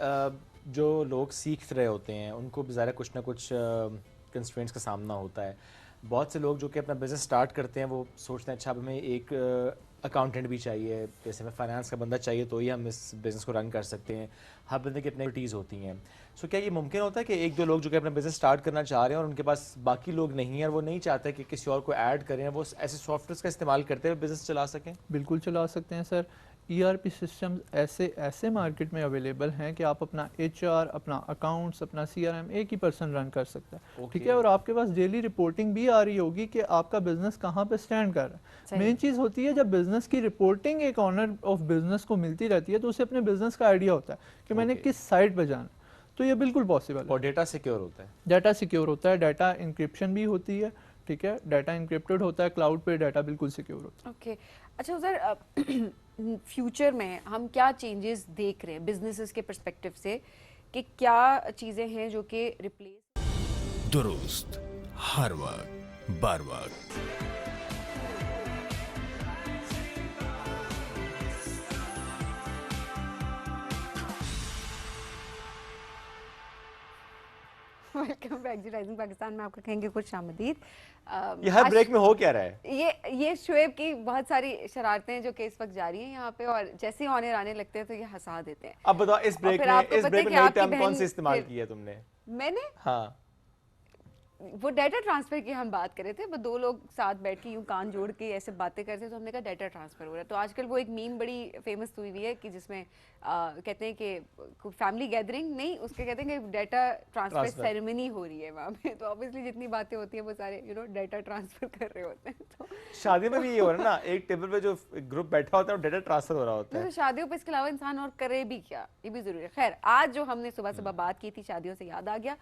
[SPEAKER 2] जो लोग सीख रहे होते हैं उनको ज़रा कुछ ना कुछ कंस्ट्रेंट्स का सामना होता है। बहुत से लोग जो कि अपना बिज़नेस स्टार्ट करते हैं वो सोचते हैं अच्छा अब हमें एक अकाउंटेंट भी चाहिए, जैसे हमें फाइनेंस का बंदा चाहिए तो ही हम इस बिज़नेस को रन कर सकते हैं। हर बंदे की अपनी एक्टिविटीज़ होती हैं। सो क्या ये मुमकिन होता है कि एक दो लोग जो कि अपना बिज़नेस स्टार्ट करना चाह रहे हैं और उनके पास बाकी लोग नहीं हैं और वो नहीं चाहते कि किसी और को ऐड करें, वो ऐसे सॉफ्टवेयर का इस्तेमाल करते हुए बिज़नेस चला सकें?
[SPEAKER 14] बिल्कुल चला सकते हैं सर। ईआरपी सिस्टम्स ऐसे मार्केट में अवेलेबल हैं कि आप अपना एचआर, अपना अकाउंट्स, अपना सीआरएम एक ही पर्सन रन कर सकता है, ठीक है। और आपके पास डेली रिपोर्टिंग भी आ रही होगी कि आपका बिजनेस कहाँ पे स्टैंड कर रहा है। मेन चीज़ होती है जब बिजनेस की रिपोर्टिंग एक ऑनर ऑफ बिजनेस को मिलती रहती है तो उसे अपने बिजनेस का आइडिया होता है कि मैंने किस साइट पर जाना, तो ये बिल्कुल पॉसिबल है।
[SPEAKER 2] और डेटा सिक्योर होता है?
[SPEAKER 14] डाटा सिक्योर होता है, डाटा इंक्रिप्शन भी होती है, ठीक है। डाटा इंक्रिप्टेड होता है, क्लाउड पे डाटा बिल्कुल सिक्योर होता है।
[SPEAKER 1] ओके, अच्छा सर, फ्यूचर में हम क्या चेंजेस देख रहे हैं बिजनेसेस के पर्सपेक्टिव से, कि क्या चीज़ें हैं जो कि रिप्लेस
[SPEAKER 4] दुरुस्त हर वक्त बार वक्त।
[SPEAKER 1] वेलकम बैक जी राइजिंग पाकिस्तान में, आपका कहेंगे कुछ आमदीद।
[SPEAKER 2] ये हर ब्रेक में हो क्या रहा है?
[SPEAKER 1] ये शोएब की बहुत सारी शरारतें जो कि इस वक्त जारी हैं यहाँ पे, और जैसे ही ऑनर आने लगते हैं तो ये हंसा देते हैं।
[SPEAKER 2] अब बताओ इस ब्रेक में नई टर्म कौन सी इस्तेमाल की है तुमने?
[SPEAKER 1] मैंने?
[SPEAKER 2] हाँ,
[SPEAKER 1] वो डाटा ट्रांसफर की हम बात कर रहे थे, वो दो लोग साथ बैठ के यूं कान जोड़ के ऐसे बातें करते तो हमने कहा डाटा ट्रांसफर हो रहा है। तो आजकल वो एक मीम बड़ी फेमस हुई हुई है कि जिसमें कहते हैं कि फैमिली गैदरिंग नहीं, उसके कहते हैं कि डाटा ट्रांसफर सेरेमनी हो रही है वहाँ पे। तो ऑब्वियसली जितनी बातें होती हैं वो सारे डाटा ट्रांसफर कर रहे होते हैं। तो
[SPEAKER 2] शादी में भी ये हो रहा है ना, एक टेबल पे जो ग्रुप बैठा होता है वो डाटा ट्रांसफर हो रहा होता है।
[SPEAKER 1] तो शादियों पे इसके अलावा इंसान और करे भी क्या, ये भी जरूरी है। खैर, आज जो हमने सुबह सुबह बात की थी, शादियों से याद आ गया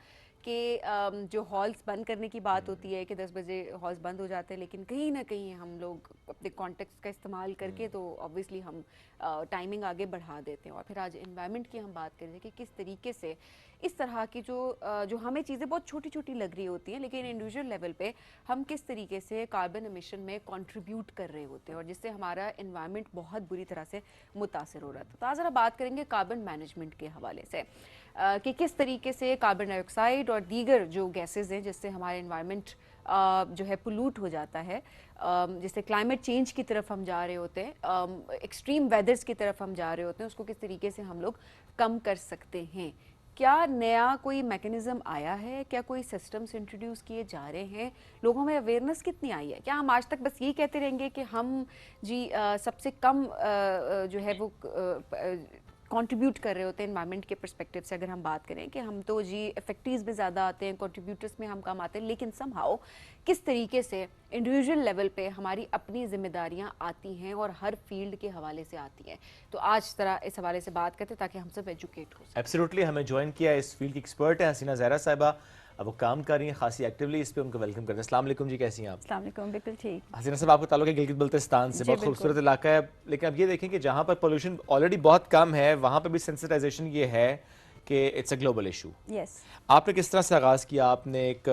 [SPEAKER 1] कि जो हॉल्स बंद करने की बात होती है कि 10 बजे हॉल्स बंद हो जाते हैं, लेकिन कहीं ना कहीं हम लोग अपने कॉन्टेक्स्ट का इस्तेमाल करके तो ऑब्वियसली हम टाइमिंग आगे बढ़ा देते हैं। और फिर आज एनवायरनमेंट की हम बात करें कि किस तरीके से इस तरह की जो हमें चीज़ें बहुत छोटी छोटी लग रही होती हैं, लेकिन इंडिविजुअल लेवल पे हम किस तरीके से कार्बन एमिशन में कंट्रीब्यूट कर रहे होते हैं और जिससे हमारा एनवायरनमेंट बहुत बुरी तरह से मुतासर हो रहा था। तो आज ज़रा बात करेंगे कार्बन मैनेजमेंट के हवाले से कि किस तरीके से कार्बन डाइऑक्साइड और दीगर जो गैसेज हैं जिससे हमारे एनवायरनमेंट जो है पोल्यूट हो जाता है, जैसे क्लाइमेट चेंज की तरफ हम जा रहे होते हैं, एक्सट्रीम वेदर्स की तरफ हम जा रहे होते हैं, उसको किस तरीके से हम लोग कम कर सकते हैं? क्या नया कोई मैकेनिज्म आया है? क्या कोई सिस्टम्स इंट्रोड्यूस किए जा रहे हैं? लोगों में अवेयरनेस कितनी आई है? क्या हम आज तक बस ये कहते रहेंगे कि हम जी सबसे कम जो है वो कंट्रीब्यूट कर रहे होते हैं एनवायरनमेंट के पर्सपेक्टिव से? अगर हम बात करें कि हम तो जी इफेक्टिव्स में ज़्यादा आते हैं, कंट्रीब्यूटर्स में हम कम आते हैं, लेकिन समहाउ किस तरीके से इंडिविजुअल लेवल पे हमारी अपनी जिम्मेदारियां आती हैं और हर फील्ड के हवाले से आती हैं? तो आज तरह इस हवाले से बात करते हैं ताकि हम सब एजुकेट हो सकें।
[SPEAKER 2] एब्सोल्युटली, हमें ज्वाइन किया इस फील्ड की एक्सपर्ट है हसीना ज़हरा साहिबा। अब वो काम कर रही हैं खासी एक्टिवली, इस पे उनको वेलकम करते हैं। अस्सलाम वालेकुम जी, कैसी हैं आप?
[SPEAKER 8] अस्सलाम वालेकुम, बिल्कुल ठीक।
[SPEAKER 2] हसीना साहब, आपका ताल्लुक है गिलगित बल्तिस्तान से,
[SPEAKER 8] जी,
[SPEAKER 2] बहुत खूबसूरत इलाका है, लेकिन अब ये देखें कि जहाँ पर पोल्यूशन ऑलरेडी बहुत कम है वहाँ पर भी सेंसिटाइजेशन ये है कि it's a global issue.
[SPEAKER 8] Yes,
[SPEAKER 2] आपने किस तरह से आगाज़ किया? आपने एक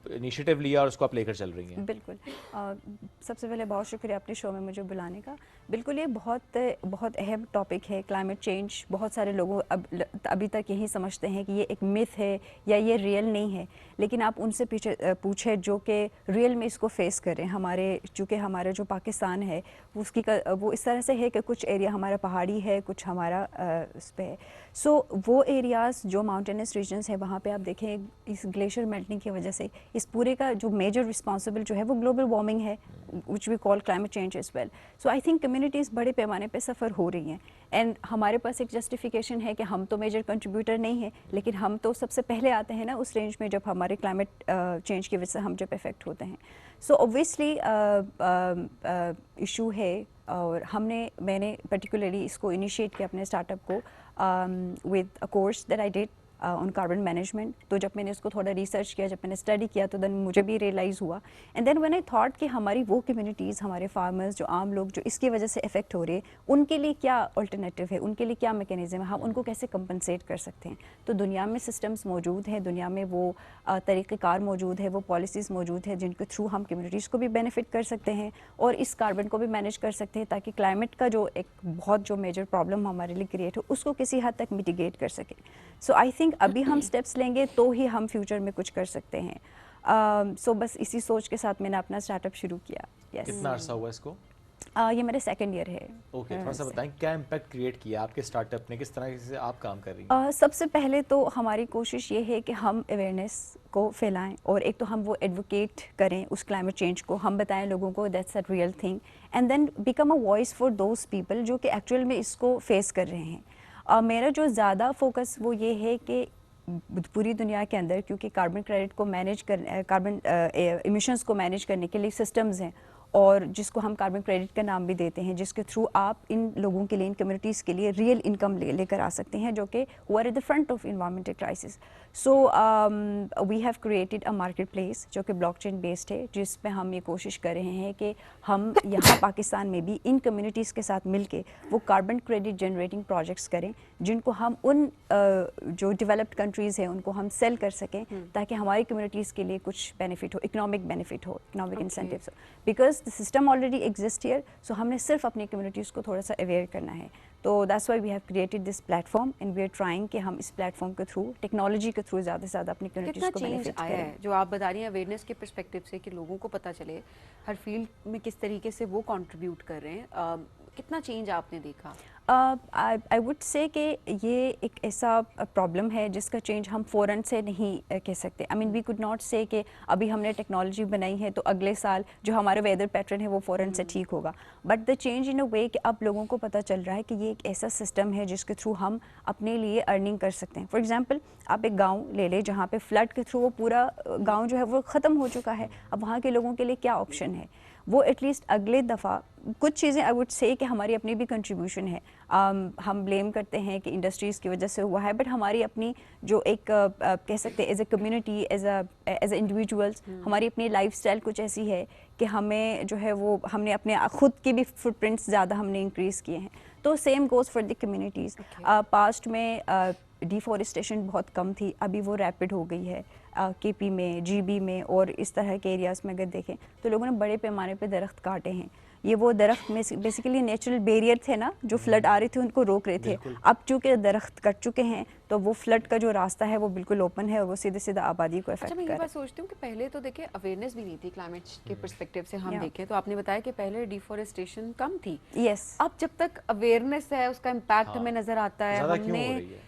[SPEAKER 2] इनिशिएटिव लिया और उसको आप लेकर चल रही हैं।
[SPEAKER 8] बिल्कुल। सबसे पहले बहुत शुक्रिया अपने शो में मुझे बुलाने का। बिल्कुल, ये बहुत अहम टॉपिक है क्लाइमेट चेंज। बहुत सारे लोगों अभी तक यही समझते हैं कि ये एक मिथ है या ये रियल नहीं है, लेकिन आप उनसे पूछे जो कि रियल में इसको फेस करें। चूँकि हमारा जो पाकिस्तान है वो इस तरह से है कि कुछ एरिया हमारा पहाड़ी है, कुछ हमारा उस पर है। सो वो एरियाज़ जो माउंटेनस रीजन्स है, वहाँ पे आप देखें इस ग्लेशियर मेल्टिंग की वजह से इस पूरे का जो मेजर रिस्पॉन्सिबल जो है वो ग्लोबल वार्मिंग है, which we call climate change as well. So I think communities बड़े पैमाने पे सफ़र हो रही हैं, एंड हमारे पास एक जस्टिफिकेशन है कि हम तो मेजर कंट्रीब्यूटर नहीं है, लेकिन हम तो सबसे पहले आते हैं ना उस रेंज में जब हमारे क्लाइमेट चेंज की वजह से हम जब इफ़ेक्ट होते हैं। सो ऑब्वियसली इशू है, और मैंने पर्टिकुलरली इसको इनिशिएट किया अपने स्टार्टअप को with a course that I did on carbon management. तो जब मैंने इसको थोड़ा रिसर्च किया, जब मैंने स्टडी किया, तो देन मुझे भी रियलाइज़ हुआ, and then when I thought कि हमारी वो कम्युनिटीज़, हमारे फार्मर्स, जो आम लोग जो इसकी वजह से इफेक्ट हो रहे हैं, उनके लिए क्या अल्टरनेटिव है, उनके लिए क्या मैकेनिज्म है, हम उनको कैसे कंपनसेट कर सकते हैं। तो दुनिया में सिस्टम्स मौजूद हैं, दुनिया में वो तरीक़ेकार मौजूद है, वो पॉलिसीज़ मौजूद है जिनके थ्रू हम कम्युनिटीज़ को भी बेनिफिट कर सकते हैं और इस कार्बन को भी मैनेज कर सकते हैं, ताकि क्लाइमेट का जो एक बहुत जो मेजर प्रॉब्लम हमारे लिए क्रिएट हो उसको किसी हद तक मिटिगेट कर सकें। सो आई थिंक अभी हम स्टेप्स लेंगे तो ही हम फ्यूचर में कुछ कर सकते हैं। सो बस इसी सोच के साथ मैंने अपना स्टार्टअप शुरू किया। Yes.
[SPEAKER 2] कितना अर्सा हुआ इसको?
[SPEAKER 8] ये मेरा 2nd ईयर है।
[SPEAKER 2] ओके, थोड़ा सा बताएं क्या इम्पैक्ट क्रिएट किया आपके स्टार्टअप ने, किस तरह से आप काम कर रही हैं?
[SPEAKER 8] सबसे पहले तो हमारी कोशिश ये है कि हम अवेयरनेस को फैलाएं, और एक तो हम वो एडवोकेट करें उस क्लाइमेट चेंज को, हम बताएं लोगों को that's a real thing, and then become a voice for those people जो कि एक्चुअल में इसको फेस कर रहे हैं। मेरा जो ज़्यादा फोकस वो ये है कि पूरी दुनिया के अंदर, क्योंकि कार्बन क्रेडिट को मैनेज कर कार्बन एमिशंस को मैनेज करने के लिए सिस्टम्स हैं, और जिसको हम कार्बन क्रेडिट का नाम भी देते हैं, जिसके थ्रू आप इन लोगों के लिए, इन कम्युनिटीज़ के लिए रियल इनकम लेकर आ सकते हैं, जो कि who are at the front of environmental crisis. So we have created a market place जो कि ब्लॉकचेन बेस्ड है, जिसमें हम ये कोशिश कर रहे हैं कि हम यहाँ पाकिस्तान में भी इन कम्युनिटीज़ के साथ मिलके वो कार्बन क्रेडिट जनरेटिंग प्रोजेक्ट्स करें, जिनको हम उन जो डेवलप्ड कंट्रीज़ हैं उनको हम सेल कर सकें, ताकि हमारी कम्युनिटीज़ के लिए कुछ बेनिफिट हो, इकोनॉमिक बेनिफिट हो, इकोनॉमिक इंसेंटिव्स हो, because the system already exist here. So हमने सिर्फ अपनी कम्युनिटीज़ को थोड़ा सा अवेयर करना है। तो that's why we have created this platform, and we are trying कि हम इस प्लेटफॉर्म के थ्रू, टेक्नोलॉजी के थ्रू ज़्यादा से ज़्यादा अपनी कम्युनिटीज़ को बेनिफिट
[SPEAKER 1] आया है जो आप बता रही हैं अवेयरनेस के पर्सपेक्टिव से, कि लोगों को पता चले हर फील्ड में किस तरीके से वो कंट्रीब्यूट कर रहे हैं। कितना चेंज आपने देखा?
[SPEAKER 8] आई वुड से कि ये एक ऐसा प्रॉब्लम है जिसका चेंज हम फ़ौरन से नहीं कह सकते। I mean we could not say कि अभी हमने टेक्नोलॉजी बनाई है तो अगले साल जो हमारा वेदर पैटर्न है वो फ़ौरन से ठीक होगा, बट द चेंज इन अ वे कि अब लोगों को पता चल रहा है कि ये एक ऐसा सिस्टम है जिसके थ्रू हम अपने लिए अर्निंग कर सकते हैं। फॉर एग्जांपल, आप एक गांव ले लें जहाँ पे फ्लड के थ्रू वो पूरा गांव जो है वो ख़त्म हो चुका है। अब वहाँ के लोगों के लिए क्या ऑप्शन है? वो एटलीस्ट अगले दफ़ा कुछ चीज़ें आई वुड से कि हमारी अपनी भी कंट्रीब्यूशन है। हम ब्लेम करते हैं कि इंडस्ट्रीज़ की वजह से हुआ है, बट हमारी अपनी जो एक कह सकते हैं as a community, as a individuals, हमारी अपनी लाइफस्टाइल कुछ ऐसी है कि हमें जो है वो हमने अपने खुद की भी फुटप्रिंट्स ज़्यादा हमने इंक्रीज़ किए हैं। तो same goes for the communities. Past में डिफॉरेस्टेशन बहुत कम थी, अभी वो रैपिड हो गई है। केपी में, जीबी में और इस तरह के एरियाज़ में अगर देखें तो लोगों ने बड़े पैमाने पे दरख्त काटे हैं। ये वो दरख्त में बेसिकली नेचुरल बैरियर थे ना, जो फ्लड आ रहे थे उनको रोक रहे थे। अब चूँकि दरख्त कट चुके हैं तो वो फ्लड का जो रास्ता है वो बिल्कुल ओपन है और वो सीधे सीधा आबादी को
[SPEAKER 1] अच्छा,
[SPEAKER 8] इफेक्ट
[SPEAKER 1] मैं
[SPEAKER 8] कर
[SPEAKER 1] ये
[SPEAKER 8] रहा
[SPEAKER 1] बात सोचती हूँ कि पहले तो देखिए अवेयरनेस भी नहीं थी क्लाइमेट के पर्सपेक्टिव से हम
[SPEAKER 8] Yeah.
[SPEAKER 1] देखें तो आपने बताया कि पहले डिफॉरेस्टेशन कम थी।
[SPEAKER 8] यस
[SPEAKER 1] अब जब तक अवेयरनेस है उसका इम्पैक्ट हमें नजर आता है,
[SPEAKER 2] ज़्यादा क्यों हो रही
[SPEAKER 1] हमने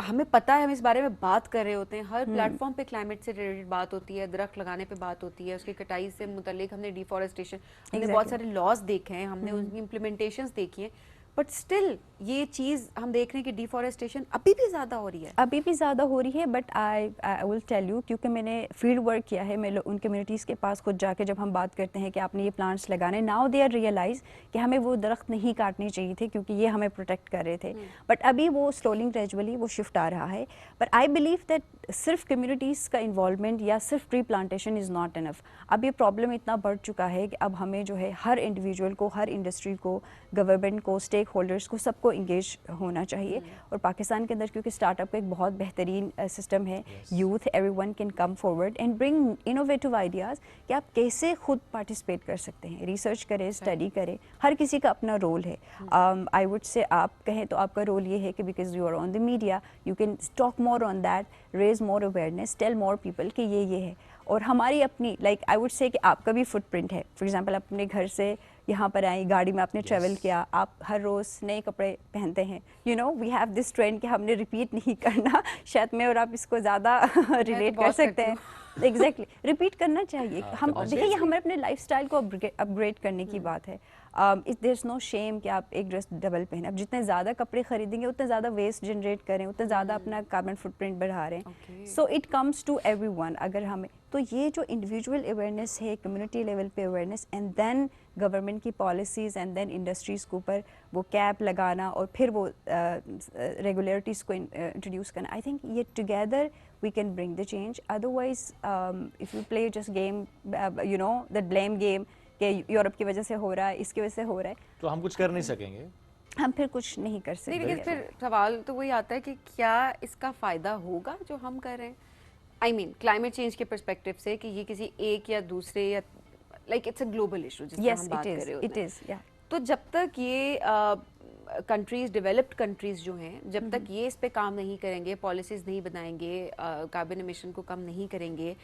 [SPEAKER 1] हमें पता है, हम इस बारे में बात कर रहे होते हैं, हर प्लेटफॉर्म पे क्लाइमेट से रिलेटेड बात होती है, दरख्त लगाने पे बात होती है, उसकी कटाई से मुतल्लिक हमने डिफॉरेस्टेशन, हमने बहुत सारे लॉज देखे हैं, हमने उनकी इम्प्लीमेंटेशंस देखी हैं, बट स्टिल ये चीज़ हम देख रहे हैं कि डिफॉरेस्टेशन अभी भी ज़्यादा हो रही है।
[SPEAKER 8] अभी भी ज़्यादा हो रही है, but I will tell you, क्योंकि मैंने फील्ड वर्क किया है, मैं उन कम्युनिटीज़ के पास खुद जाके जब हम बात करते हैं कि आपने ये प्लांट्स लगाने, नाउ दे आर रियलाइज़ कि हमें वो दरख्त नहीं काटने चाहिए थे क्योंकि ये हमें प्रोटेक्ट कर रहे थे, बट अभी वो स्लोलिंग ग्रेजुअली वो शिफ्ट आ रहा है। बट आई बिलीव दैट सिर्फ कम्युनिटीज़ का इन्वॉल्वमेंट या सिर्फ tree plantation is not enough. अब ये प्रॉब्लम इतना बढ़ चुका है कि अब हमें जो है हर इंडिविजुअल को, हर इंडस्ट्री को, गवर्नमेंट को, स्टेक होल्डर्स को, सबको इंगेज होना चाहिए। और पाकिस्तान के अंदर क्योंकि स्टार्टअप का एक बहुत बेहतरीन सिस्टम है, youth everyone can come forward and bring innovative ideas कि आप कैसे खुद पार्टिसिपेट कर सकते हैं, रिसर्च करें, स्टडी करें, हर किसी का अपना रोल है। आई वुड से आप कहें तो आपका रोल ये है कि because you are on the media, you can talk more on that, raise more awareness, tell more people कि ये है। और हमारी अपनी आई वुड से कि आपका भी फुटप्रिंट है। फॉर एग्जांपल अपने घर से यहाँ पर आई, गाड़ी में आपने ट्रैवल किया, आप हर रोज़ नए कपड़े पहनते हैं, you know we have this trend कि हमने रिपीट नहीं करना, शायद मैं और आप इसको ज़्यादा रिलेट कर सकते हैं। एग्जैक्टली रिपीट करना चाहिए। हम देखिए ये हमारे अपने लाइफस्टाइल को अपग्रेड करने की बात है। देयर इज़ नो शेम कि आप एक ड्रेस डबल पहने। अब जितने ज़्यादा कपड़े खरीदेंगे उतने ज़्यादा वेस्ट जनरेट करें, उतने ज़्यादा अपना कार्बन फुटप्रिंट बढ़ा रहे हैं। So it comes to everyone. अगर हमें तो ये जो इंडिविजुअल अवेयरनेस है, कम्युनिटी लेवल पे अवेयरनेस, एंड देन गवर्नमेंट की पॉलिसीज़ एंड देन इंडस्ट्रीज़ के ऊपर वो कैप लगाना और फिर वो रेगुलरिटीज़ को इंट्रोड्यूस करना, आई थिंक ये together we can bring the change. Otherwise if you play just game you know that blame game कि यूरोप की वजह से हो रहा है, इसकी वजह से हो रहा है,
[SPEAKER 2] तो हम कुछ कर नहीं सकेंगे,
[SPEAKER 8] हम फिर कुछ नहीं कर सकते।
[SPEAKER 1] लेकिन फिर सवाल तो वही आता है कि क्या इसका फ़ायदा होगा जो हम कर रहे हैं, आई मीन क्लाइमेट चेंज के पर्सपेक्टिव से, कि ये किसी एक या दूसरे या like it's a global issue जिसकी हम बात कर रहे होते हैं। तो जब तक ये कंट्रीज़, डेवलप्ड कंट्रीज़ जो हैं, जब तक ये इस पे काम नहीं करेंगे, पॉलिसीज़ नहीं बनाएंगे, कार्बन एमिशन को कम नहीं करेंगे,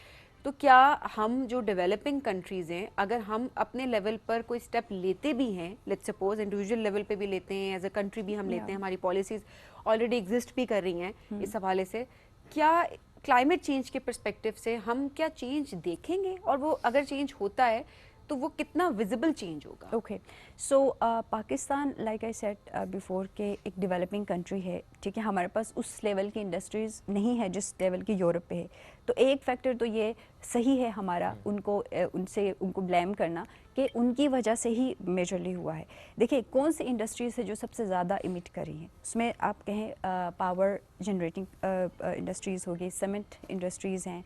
[SPEAKER 1] तो क्या हम जो डेवलपिंग कंट्रीज़ हैं, अगर हम अपने लेवल पर कोई स्टेप लेते भी हैं, लेट्स सपोज इंडिविजुअल लेवल पे भी लेते हैं, एज अ कंट्री भी हम लेते हैं, हमारी पॉलिसीज़ ऑलरेडी एग्जिस्ट भी कर रही हैं इस हवाले से, क्या क्लाइमेट चेंज के पर्सपेक्टिव से हम क्या चेंज देखेंगे, और वो अगर चेंज होता है तो वो कितना विजिबल चेंज होगा?
[SPEAKER 8] Okay, so Pakistan like I said before के एक डेवलपिंग कंट्री है, ठीक है, हमारे पास उस लेवल की इंडस्ट्रीज़ नहीं है जिस लेवल की यूरोप पे है। तो एक फैक्टर तो ये सही है हमारा उनको ब्लेम करना कि उनकी वजह से ही मेजरली हुआ है। देखिए कौन सी इंडस्ट्रीज़ है जो सबसे ज़्यादा इमिट कर रही हैं, उसमें आप कहें पावर जनरेटिंग इंडस्ट्रीज़ होगी, सीमेंट इंडस्ट्रीज़ हैं,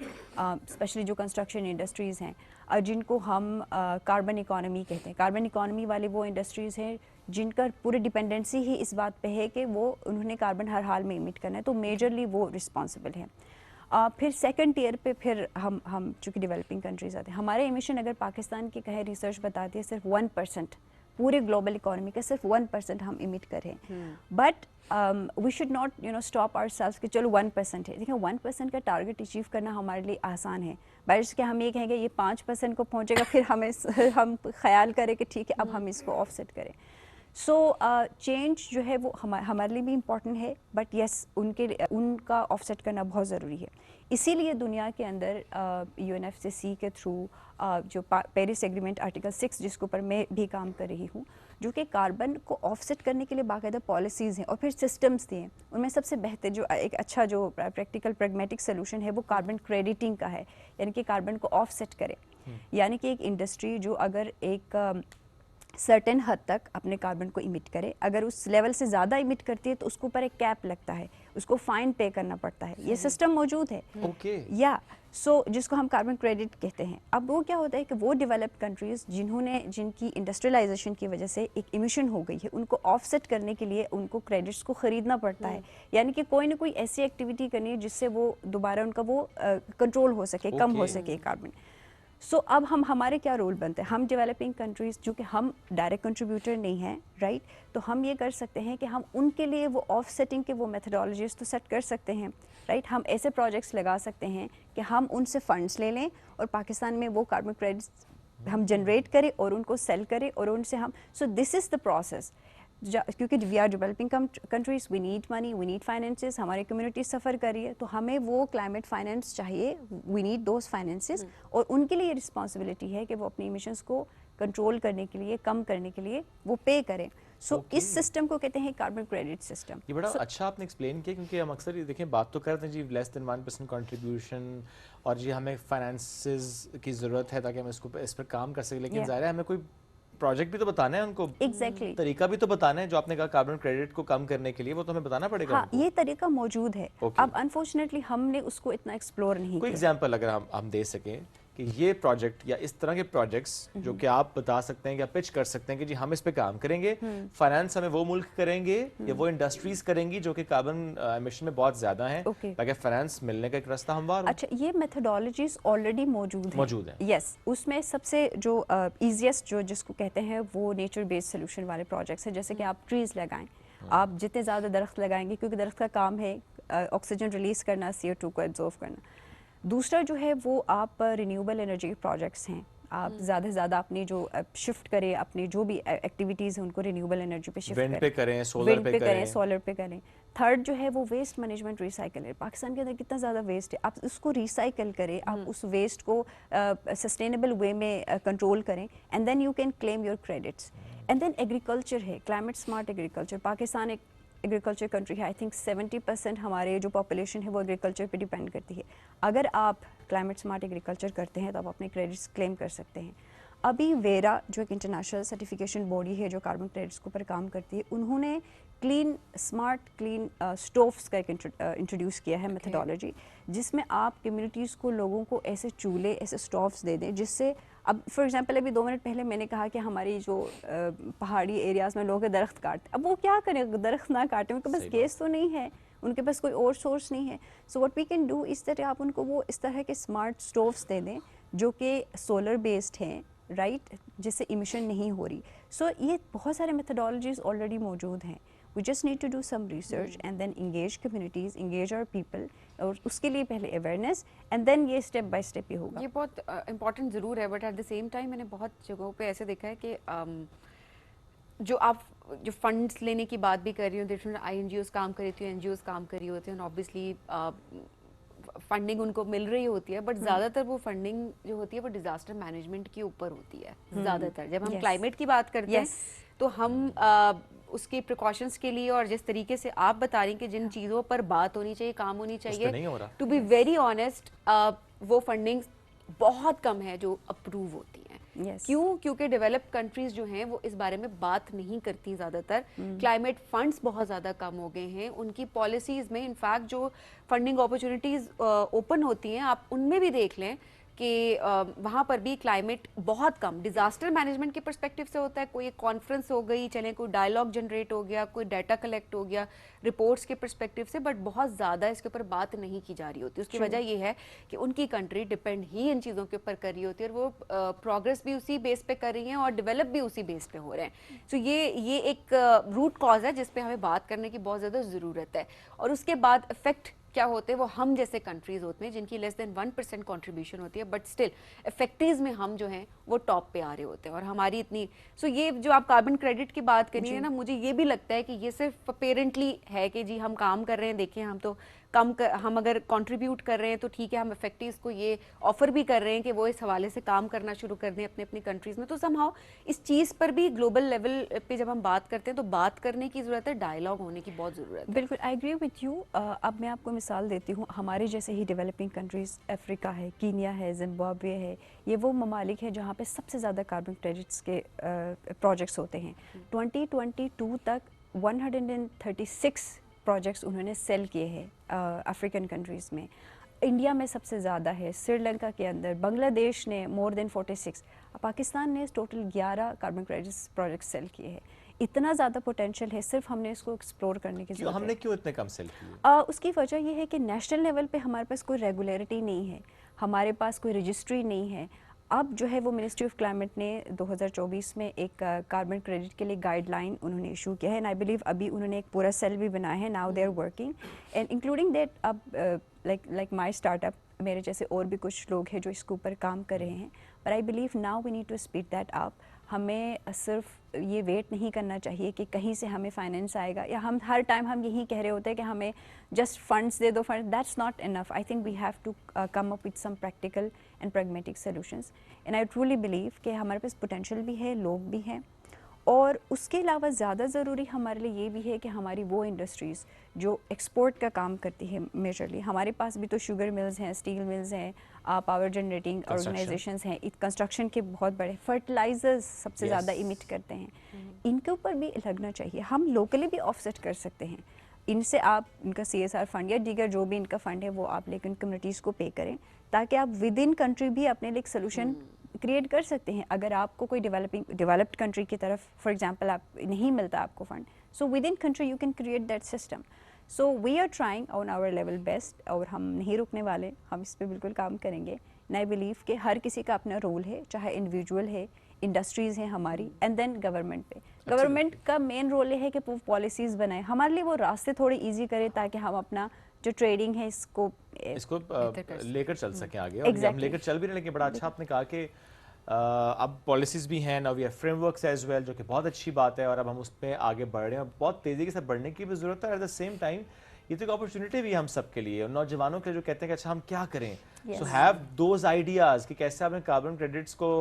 [SPEAKER 8] स्पेशली जो कंस्ट्रक्शन इंडस्ट्रीज़ हैं, जिनको हम कार्बन इकॉनमी कहते हैं। कार्बन इकॉनमी वाली वो इंडस्ट्रीज़ हैं जिनका पूरी डिपेंडेंसी ही इस बात पे है कि वो उन्होंने कार्बन हर हाल में इमिट करना है, तो मेजरली वो रिस्पॉन्सिबल हैं। फिर सेकंड टियर पे फिर हम चूँकि डेवलपिंग कंट्रीज़ आते हैं, हमारे एमिशन अगर पाकिस्तान की कहे रिसर्च बताती है सिर्फ 1%, पूरे ग्लोबल इकोनॉमी का सिर्फ 1% हम इमिट करें, but we should not stop ourselves कि चलो 1% है। देखिए 1% का टारगेट अचीव करना हमारे लिए आसान है, बट के हम ये कहेंगे ये 5% को पहुँचेगा, फिर हम ख्याल करें कि ठीक है अब हम इसको ऑफसेट करें। सो चेंज जो है वो हमारे लिए भी इम्पॉर्टेंट है, बट येस उनका ऑफसेट करना बहुत ज़रूरी है। इसीलिए दुनिया के अंदर UNFCCC के थ्रू जो पेरिस एग्रीमेंट आर्टिकल 6 जिसके ऊपर मैं भी काम कर रही हूँ, जो कि कार्बन को ऑफसेट करने के लिए बाकायदा पॉलिसीज़ हैं और फिर सिस्टम्स दिए हैं, उनमें सबसे बेहतर जो एक अच्छा जो प्रैक्टिकल प्रैग्मेटिक सोल्यूशन है वो कार्बन क्रेडिटिंग का है, यानी कि कार्बन को ऑफसेट करे। यानी कि एक इंडस्ट्री जो अगर एक सर्टेन हद तक अपने कार्बन को इमिट करे, अगर उस लेवल से ज़्यादा इमिट करती है तो उसके ऊपर एक कैप लगता है, उसको फाइन पे करना पड़ता है, ये सिस्टम मौजूद है। या जिसको हम कार्बन क्रेडिट कहते हैं। अब वो क्या होता है कि वो डेवलप्ड कंट्रीज़ जिनकी इंडस्ट्रियलाइजेशन की वजह से एक इमिशन हो गई है, उनको ऑफसेट करने के लिए उनको क्रेडिट्स को ख़रीदना पड़ता है, यानी कि कोई ना कोई ऐसी एक्टिविटी करनी है जिससे वो दोबारा उनका वो कंट्रोल हो सके, कम हो सके कार्बन। सो अब हमारे क्या रोल बनते हैं, हम डेवलपिंग कंट्रीज़ जो कि हम डायरेक्ट कंट्रीब्यूटर नहीं हैं, राइट, तो हम ये कर सकते हैं कि हम उनके लिए वो ऑफसेटिंग के वो मेथडोलॉजीज तो सेट कर सकते हैं, राइट। हम ऐसे प्रोजेक्ट्स लगा सकते हैं कि हम उनसे फंड्स ले लें और पाकिस्तान में वो कार्बन क्रेडिट्स हम जनरेट करें और उनको सेल करें और उनसे हम, so this is the process. क्योंकि we are developing countries, we need money, we need finances, हमारी कम्युनिटी सफ़र कर रही है, तो हमें वो क्लाइमेट फाइनेंस चाहिए, वी नीड दोज फाइनेंसेस, और उनके लिए रिस्पॉन्सिबिलिटी है कि वो अपनी इमिशंस को कंट्रोल करने के लिए, कम करने के लिए वो पे करें। सो इस सिस्टम को कहते हैं कार्बन क्रेडिट सिस्टम।
[SPEAKER 2] ये बड़ा अच्छा आपने एक्सप्लेन किया, क्योंकि हम अक्सर ये देखें बात तो करते हैं जी लेस देन 1% कंट्रीब्यूशन और जी हमें फाइनेंसेस की ज़रूरत है ताकि हम इस पर काम कर सकें, लेकिन ज़ाहिर है हमें कोई प्रोजेक्ट भी तो बताना है उनको, तरीका भी तो बताना है, जो आपने कहा कार्बन क्रेडिट को कम करने के लिए, वो तो हमें बताना पड़ेगा।
[SPEAKER 8] हाँ, ये तरीका मौजूद है, अब अनफॉर्चुनेटली हमने उसको इतना एक्सप्लोर नहीं किया।
[SPEAKER 2] कोई एग्जांपल अगर हम दे सकें कि ये प्रोजेक्ट या इस तरह के प्रोजेक्ट्स जो कि आप बता सकते हैं या पिच कर सकते हैं कि जी हम इस पे काम करेंगे, फाइनेंस हमें वो मुल्क करेंगे या वो इंडस्ट्रीज करेंगी जो कि कार्बन एमिशन में बहुत ज्यादा हैं, ताकि फाइनेंस मिलने का एक रास्ता हमवार हो।
[SPEAKER 8] अच्छा, ये मेथोडोलॉजीज ऑलरेडी मौजूद है। यस, उसमें सबसे जो ईजीएस्ट जो जिसको कहते हैं वो नेचर बेस्ड सोल्यूशन वाले प्रोजेक्ट्स हैं, जैसे कि आप ट्रीज लगाएं, आप जितने ज़्यादा दरख्त लगाएंगे, क्योंकि दरख्त का काम है ऑक्सीजन रिलीज करना, CO2 को एब्जॉर्व करना। दूसरा जो है वो आप रिन्यूएबल एनर्जी के प्रोजेक्ट्स हैं, आप ज़्यादा से ज़्यादा अपनी जो शिफ्ट करें, अपनी जो भी एक्टिविटीज़ हैं उनको रिन्यूएबल एनर्जी पे शिफ्ट
[SPEAKER 2] करें, सोलर
[SPEAKER 8] पे करें। थर्ड जो है वो वेस्ट मैनेजमेंट रिसाइकल है। पाकिस्तान के अंदर कितना ज़्यादा वेस्ट है, आप उसको रिसाइकल करें, आप उस वेस्ट को सस्टेनेबल वे में कंट्रोल करें, and then you can claim your credits. And then agriculture है, क्लाइमेट स्मार्ट एग्रीकल्चर। पाकिस्तान एक एग्रीकल्चर कंट्री है, आई थिंक 70% हमारे जो पॉपुलेशन है वो एग्रीकल्चर पे डिपेंड करती है। अगर आप क्लाइमेट स्मार्ट एग्रीकल्चर करते हैं तो आप अपने क्रेडिट्स क्लेम कर सकते हैं। अभी वेरा जो एक इंटरनेशनल सर्टिफिकेशन बॉडी है जो कार्बन क्रेडिट्स के ऊपर काम करती है, उन्होंने क्लीन स्टोव्स का एक इंट्रोड्यूस किया है मेथडोलॉजी, जिसमें आप कम्युनिटीज़ को, लोगों को ऐसे चूल्हे, ऐसे स्टोव्स दे दें जिससे, अब फॉर एग्जांपल अभी 2 मिनट पहले मैंने कहा कि हमारी जो पहाड़ी एरियाज़ में लोग दरख्त काटते, अब वो क्या करें, दरख्त ना काटें, उनके पास गैस तो नहीं है, उनके पास कोई और सोर्स नहीं है। So what we can do इस तरह आप उनको वो इस तरह के स्मार्ट स्टोव्स दे दें जो कि सोलर बेस्ड हैं, राइट, जिससे इमिशन नहीं हो रही। सो ये बहुत सारे मेथडोलॉजीज ऑलरेडी मौजूद हैं। We just need to do some research and then engage communities, engage our people, और उसके लिए पहले awareness and then ये step by step ही होगा।
[SPEAKER 1] ये बहुत important ज़रूर है, but at the same time मैंने बहुत जगहों पे ऐसे देखा है कि जो आप जो फंड्स लेने की बात भी कर रही हो, डिफरेंट INGOs काम कर रही होती हैं, NGOs काम कर रही होती हैं, ऑब्वियसली फंडिंग उनको मिल रही होती है, बट ज़्यादातर वो फंडिंग जो होती है वो डिजास्टर मैनेजमेंट के ऊपर होती है ज़्यादातर। जब हम क्लाइमेट की बात करते हैं तो हम उसके प्रिकॉशंस के लिए, और जिस तरीके से आप बता रही हैं कि जिन चीज़ों पर बात होनी चाहिए, काम होनी चाहिए, टू बी वेरी ऑनेस्ट वो फंडिंग बहुत कम है जो अप्रूव होती हैं। क्यों? क्योंकि डेवलप्ड कंट्रीज जो हैं वो इस बारे में बात नहीं करती ज़्यादातर। क्लाइमेट फंड्स बहुत ज़्यादा कम हो गए हैं, उनकी पॉलिसीज़ में इनफैक्ट जो फंडिंग अपॉर्चुनिटीज़ ओपन होती हैं, आप उनमें भी देख लें कि वहाँ पर भी क्लाइमेट बहुत कम डिज़ास्टर मैनेजमेंट के पर्सपेक्टिव से होता है। कोई एक कॉन्फ्रेंस हो गई, चलें कोई डायलॉग जनरेट हो गया, कोई डाटा कलेक्ट हो गया रिपोर्ट्स के पर्सपेक्टिव से, बट बहुत ज़्यादा इसके ऊपर बात नहीं की जा रही होती। उसकी वजह ये है कि उनकी कंट्री डिपेंड ही इन चीज़ों के ऊपर कर रही होती है, और वो प्रोग्रेस भी उसी बेस पे कर रही हैं और डेवलप भी उसी बेस पे हो रहे हैं। सो ये एक रूट कॉज है जिस पे हमें बात करने की बहुत ज़्यादा ज़रूरत है। और उसके बाद इफेक्ट क्या होते हैं वो हम जैसे कंट्रीज होते हैं जिनकी लेस देन 1% कंट्रीब्यूशन होती है, बट स्टिल इफेक्टिव्स में हम जो हैं वो टॉप पे आ रहे होते हैं। और हमारी इतनी ये जो आप कार्बन क्रेडिट की बात करी है ना, मुझे ये भी लगता है कि ये सिर्फ अपेरेंटली है कि जी हम काम कर रहे हैं, देखिए हम तो हम अगर कंट्रीब्यूट कर रहे हैं तो ठीक है, हम इफेक्टिव्स को ये ऑफर भी कर रहे हैं कि वो इस हवाले से काम करना शुरू कर दें अपने अपनी कंट्रीज़ में। तो समहाउ इस चीज़ पर भी ग्लोबल लेवल पे जब हम बात करते हैं तो बात करने की ज़रूरत है, डायलॉग होने की बहुत ज़रूरत है।
[SPEAKER 8] बिल्कुल, आई एग्री विथ यू। अब मैं आपको मिसाल देती हूँ, हमारे जैसे ही डेवलपिंग कंट्रीज़, अफ्रीका है, कीनिया है, जिम्बाब्वे है, ये वो ममालिक है जहाँ पे सबसे ज़्यादा कार्बन क्रेडिट्स के प्रोजेक्ट्स होते हैं। 2022 तक 136 प्रोजेक्ट्स उन्होंने सेल किए हैं अफ्रीकन कंट्रीज़ में। इंडिया में सबसे ज़्यादा है, श्रीलंका के अंदर, बांग्लादेश ने मोर देन 46, पाकिस्तान ने total 11 carbon credits project sale किए हैं। इतना ज़्यादा पोटेंशियल है, सिर्फ हमने इसको एक्सप्लोर करने की ज़रूरत है।
[SPEAKER 2] हमने क्यों इतने कम सेल किए?
[SPEAKER 8] उसकी वजह यह है कि नेशनल लेवल पे हमारे पास कोई रेगुलरिटी नहीं है, हमारे पास कोई रजिस्ट्री नहीं है। अब जो है वो मिनिस्ट्री ऑफ क्लाइमेट ने 2024 में एक कार्बन क्रेडिट के लिए गाइडलाइन उन्होंने इशू किया है, एंड आई बिलीव अभी उन्होंने एक पूरा सेल भी बनाया है. Now they are working and including that अब लाइक माई स्टार्टअप, मेरे जैसे और भी कुछ लोग हैं जो इसके ऊपर काम कर रहे हैं. But I believe now we need to speed that up. हमें सिर्फ ये वेट नहीं करना चाहिए कि कहीं से हमें फाइनेंस आएगा, या हम हर टाइम हम यही कह रहे होते हैं कि हमें जस्ट फंड्स दे दो, fund that's not enough. I think we have to come up with some practical and pragmatic solutions. And I truly believe कि हमारे पास पोटेंशियल भी है, लोग भी हैं, और उसके अलावा ज़्यादा ज़रूरी हमारे लिए ये भी है कि हमारी वो इंडस्ट्रीज़ जो एक्सपोर्ट का काम करती है मेजरली, हमारे पास भी तो शुगर मिल्स हैं, स्टील मिल्स हैं, पावर जनरेटिंग ऑर्गेनाइजेशंस हैं, कंस्ट्रक्शन के बहुत बड़े, फर्टिलाइजर्स सबसे ज़्यादा इमिट करते हैं, इनके ऊपर भी लगना चाहिए. हम लोकली भी ऑफसेट कर सकते हैं. इनसे आप इनका CSR फंड या दीगर जो भी इनका फंड है वो आप लेकिन कम्युनिटीज़ को पे करें, ताकि आप विद इन कंट्री भी अपने लिए एक सोल्यूशन क्रिएट कर सकते हैं. अगर आपको कोई डेवलप्ड कंट्री की तरफ फॉर एग्जांपल आप नहीं मिलता आपको fund, so within country you can create that system. So we are trying on our level best, और हम नहीं रुकने वाले, हम इस पर बिल्कुल काम करेंगे. एंड आई बिलीव कि हर किसी का अपना रोल है, चाहे इंडिविजुअल है, इंडस्ट्रीज़ हैं हमारी, एंड देन गवर्नमेंट पे. गवर्नमेंट का मेन रोल ये है कि वो पॉलिसीज़ बनाए, हमारे लिए वो रास्ते थोड़े ईजी करे, ताकि हम अपना जो ट्रेडिंग है इसको
[SPEAKER 2] लेकर चल सकें आगे. और हम लेकर चल भी रहे, लेकिन बड़ा अच्छा आपने कहा कि अब पॉलिसीज़ भी हैं, now we have frameworks as well, जो कि बहुत अच्छी बात है, और अब हम उस पर आगे बढ़ रहे हैं, बहुत तेज़ी के साथ बढ़ने की भी ज़रूरत है. एट द सेम टाइम ये तो एक अपॉर्चुनिटी भी है हम सब के लिए, और नौजवानों के लिए जो कहते हैं कि अच्छा हम क्या करें. सो हैव दोज आइडियाज़ कि कैसे आपने कार्बन क्रेडिट्स को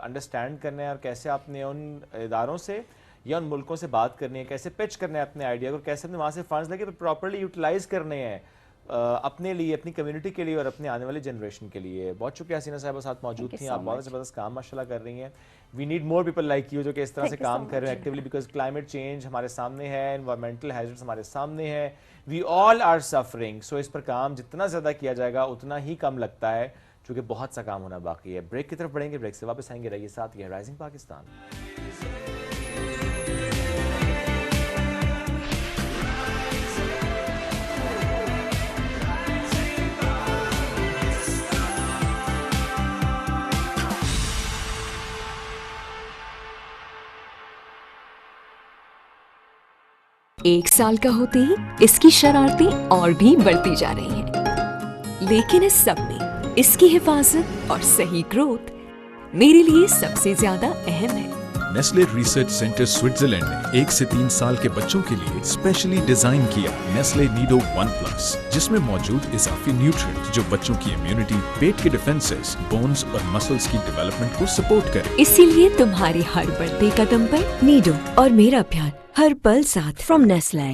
[SPEAKER 2] अंडरस्टैंड करना है, और कैसे आपने उन इदारों से या उन मुल्कों से बात करनी है, कैसे पिच करना है अपने आइडिया को, कैसे अपने वहाँ से फंड्स लेके प्रॉपरली यूटिलाइज करने हैं अपने लिए, अपनी कम्युनिटी के लिए और अपने आने वाली जनरेशन के लिए. बहुत शुक्रिया हसीना साहब साथ मौजूद थी. आप बहुत ज़बरदस्त काम माशाल्लाह कर रही हैं. We need more people like you जो कि इस तरह से काम कर रहे हैं एक्टिवली, बिकॉज क्लाइमेट चेंज हमारे सामने है, एनवायरमेंटल हैजर्ड्स हमारे सामने है, वी ऑल आर सफरिंग. सो इस पर काम जितना ज़्यादा किया जाएगा उतना ही कम लगता है, क्योंकि बहुत सा काम होना बाकी है. ब्रेक की तरफ बढ़ेंगे, ब्रेक से वापस आएंगे. रहिए साथ, ये राइजिंग पाकिस्तान.
[SPEAKER 3] एक साल का होते ही इसकी शरारतें और भी बढ़ती जा रही हैं। लेकिन इस सब में इसकी हिफाजत और सही ग्रोथ मेरे लिए सबसे ज्यादा अहम है।
[SPEAKER 4] नेस्ले रिसर्च सेंटर स्विट्जरलैंड ने 1 से 3 साल के बच्चों के लिए स्पेशली डिजाइन किया नेस्ले नीडो 1+, जिसमें मौजूद इजाफी न्यूट्रिएंट्स जो बच्चों की इम्यूनिटी, पेट के डिफेंसेस, बोन्स और मसल्स की डेवलपमेंट को सपोर्ट करे।
[SPEAKER 3] इसीलिए तुम्हारी हर बढ़ते कदम पर नीडो और मेरा प्यार हर पल साथ फ्रॉम नेस्ले।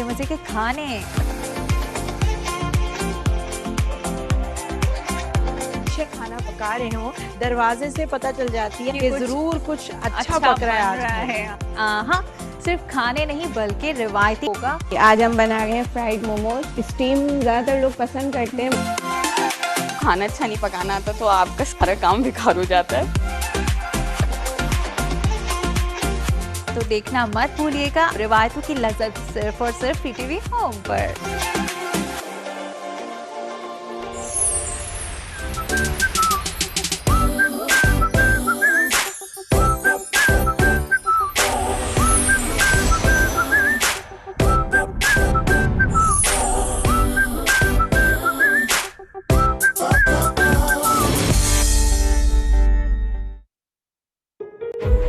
[SPEAKER 15] मजे के खाने
[SPEAKER 9] खाना पका रहे हो, दरवाजे से पता चल जाती है कि जरूर कुछ अच्छा पक रहा है।
[SPEAKER 15] हाँ, सिर्फ खाने नहीं बल्कि रिवायती होगा।
[SPEAKER 16] आज हम बना रहे हैं फ्राइड मोमोज। स्टीम ज्यादातर लोग पसंद करते हैं।
[SPEAKER 17] खाना अच्छा नहीं पकाना आता तो आपका सारा काम बेकार हो जाता है।
[SPEAKER 15] तो देखना मत भूलिएगा रिवायतों की लज्जत सिर्फ और सिर्फ PTV होम पर।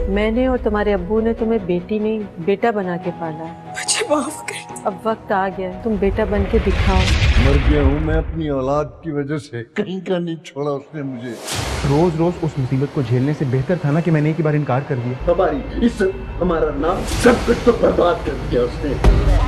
[SPEAKER 18] मैंने और तुम्हारे अब्बू ने तुम्हें बेटी नहीं बेटा बना के पाला।
[SPEAKER 17] मुझे माफ कर।
[SPEAKER 18] अब वक्त आ गया, तुम बेटा बन के दिखाओ।
[SPEAKER 19] मर गया हूँ मैं अपनी औलाद की वजह से। कहीं का नहीं छोड़ा उसने मुझे।
[SPEAKER 7] रोज रोज उस मुसीबत को झेलने से बेहतर था ना कि मैंने एक बार इनकार कर दिया।
[SPEAKER 19] हमारी इज्जत, हमारा नाम, सब कुछ तो बर्बाद कर दिया उसने।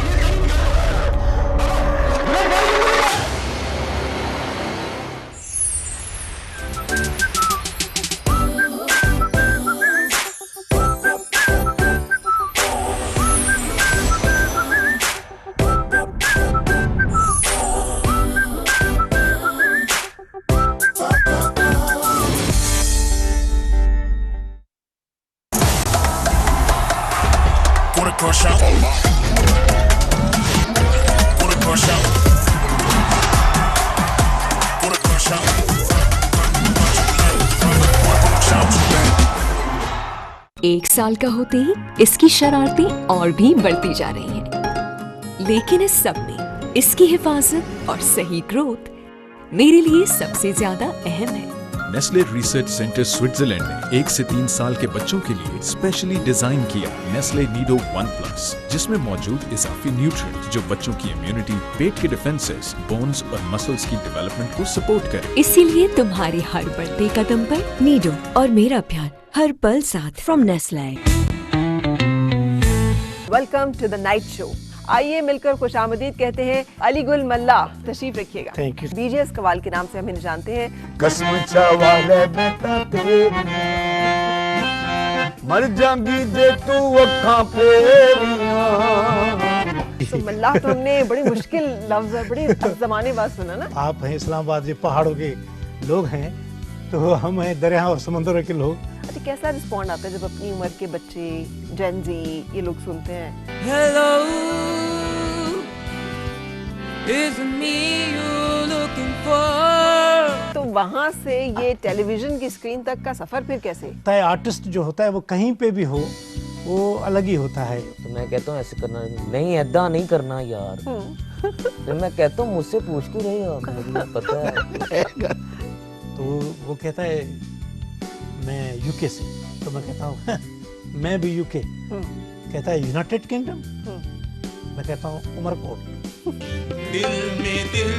[SPEAKER 3] 1 साल का होते ही इसकी शरारतें और भी बढ़ती जा रही हैं। लेकिन इस सब में इसकी हिफाजत और सही ग्रोथ मेरे लिए सबसे ज्यादा अहम है।
[SPEAKER 4] नेस्ले रिसर्च सेंटर स्विट्जरलैंड ने 1 से 3 साल के बच्चों के लिए स्पेशली डिजाइन किया नेस्ले नीडो 1+, जिसमें मौजूद इजाफी न्यूट्रिएंट जो बच्चों की इम्यूनिटी, पेट के डिफेंसेस, बोन्स और मसल्स की डेवलपमेंट को सपोर्ट करे।
[SPEAKER 3] इसीलिए तुम्हारी हर बढ़ते कदम पर नीडो और मेरा प्यार हर पल साथ from Nestle.
[SPEAKER 9] Welcome to the night show. आइए मिलकर खुशामदीद कहते हैं अली गुल मल्ला, तशरीफ रखिएगा।
[SPEAKER 19] Thank you.
[SPEAKER 9] बीजे कवाल के नाम से हमें जानते हैं।
[SPEAKER 19] कसम चावाले बेटा तेरी मर जाऊंगी जे तू अखां फेरियां।
[SPEAKER 9] तो मल्लाह तो हमने बड़ी मुश्किल लफ्ज है, बड़ी जमाने बाद सुना ना।
[SPEAKER 20] आप हैं इस्लामाबाद के पहाड़ों के लोग हैं, तो हम हैं दरिया और समंदरों के लोग।
[SPEAKER 9] अच्छा, कैसा रिस्पॉन्ड आता है जब अपनी उम्र के बच्चे, जेन ज़ी, ये लोग सुनते हैं?
[SPEAKER 21] Hello, is it me you're looking for?
[SPEAKER 9] तो वहाँ से ये टेलीविजन की स्क्रीन तक का सफर फिर कैसे?
[SPEAKER 20] तय आर्टिस्ट जो होता है वो कहीं पे भी हो, वो अलग ही होता है।
[SPEAKER 22] तो मैं कहता हूँ ऐसे करना नहीं, ऐदा नहीं करना यार। फिर मैं कहता हूँ मुझसे पूछ क्यों रही हो, मुझे पता है।
[SPEAKER 20] तो वो कहता है मैं यूके से, तो मैं कहता हूँ मैं भी यूके। कहता है यूनाइटेड किंगडम। मैं कहता हूँ उमरकोट।
[SPEAKER 10] दिल में दिल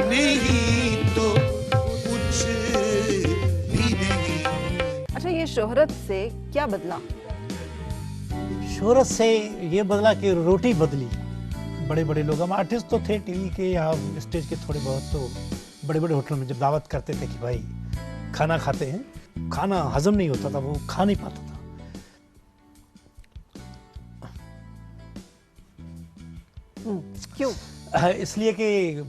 [SPEAKER 10] नहीं तो कुछ भी नहीं।
[SPEAKER 9] अच्छा, ये शोहरत से क्या बदला?
[SPEAKER 20] शोहरत से ये बदला कि रोटी बदली। बड़े बड़े लोग, हम आर्टिस्ट तो थे टीवी के या स्टेज के थोड़े बहुत, तो बड़े बड़े होटल में जब दावत करते थे कि भाई खाना खाते हैं, खाना हजम नहीं होता था, वो खा नहीं पाता था।
[SPEAKER 9] क्यों?
[SPEAKER 20] इसलिए कि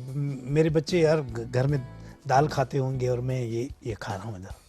[SPEAKER 20] मेरे बच्चे यार घर में दाल खाते होंगे और मैं ये खा रहा हूँ इधर।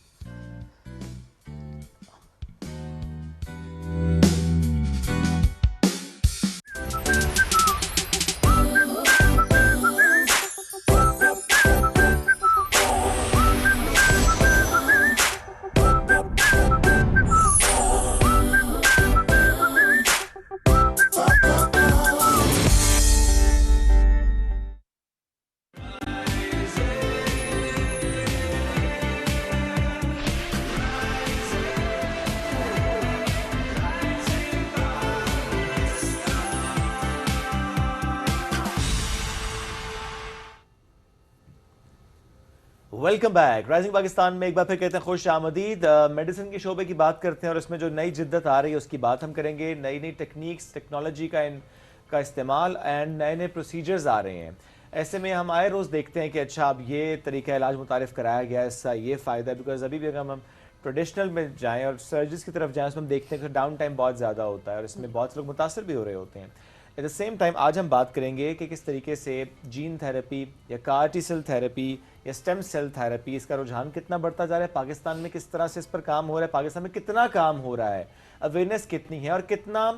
[SPEAKER 2] Welcome back. राइजिंग पाकिस्तान में एक बार फिर कहते हैं खुश आमदीद। मेडिसिन के शोबे की बात करते हैं और इसमें जो नई जिद्दत आ रही है उसकी बात हम करेंगे। नई नई टेक्निक्स, टेक्नोलॉजी का इस्तेमाल एंड नए नए प्रोसीजर्स आ रहे हैं। ऐसे में हम आए रोज़ देखते हैं कि अच्छा अब ये तरीका इलाज मुतारिफ कराया गया है, इसका ये फ़ायदा है। बिकॉज अभी भी अगर हम ट्रेडिशनल में जाएँ और सर्जरीज की तरफ जाएँ, उसमें हम देखते हैं कि डाउन टाइम बहुत ज़्यादा होता है और इसमें बहुत लोग मुतासर भी हो रहे होते हैं। एट द सेम टाइम आज हम बात करेंगे कि किस तरीके से जीन थेरेपी या कार टी सेल थेरेपी या स्टेम सेल थेरेपी, इसका रुझान कितना बढ़ता जा रहा है, पाकिस्तान में किस तरह से इस पर काम हो रहा है, पाकिस्तान में कितना काम हो रहा है, अवेयरनेस कितनी है और कितना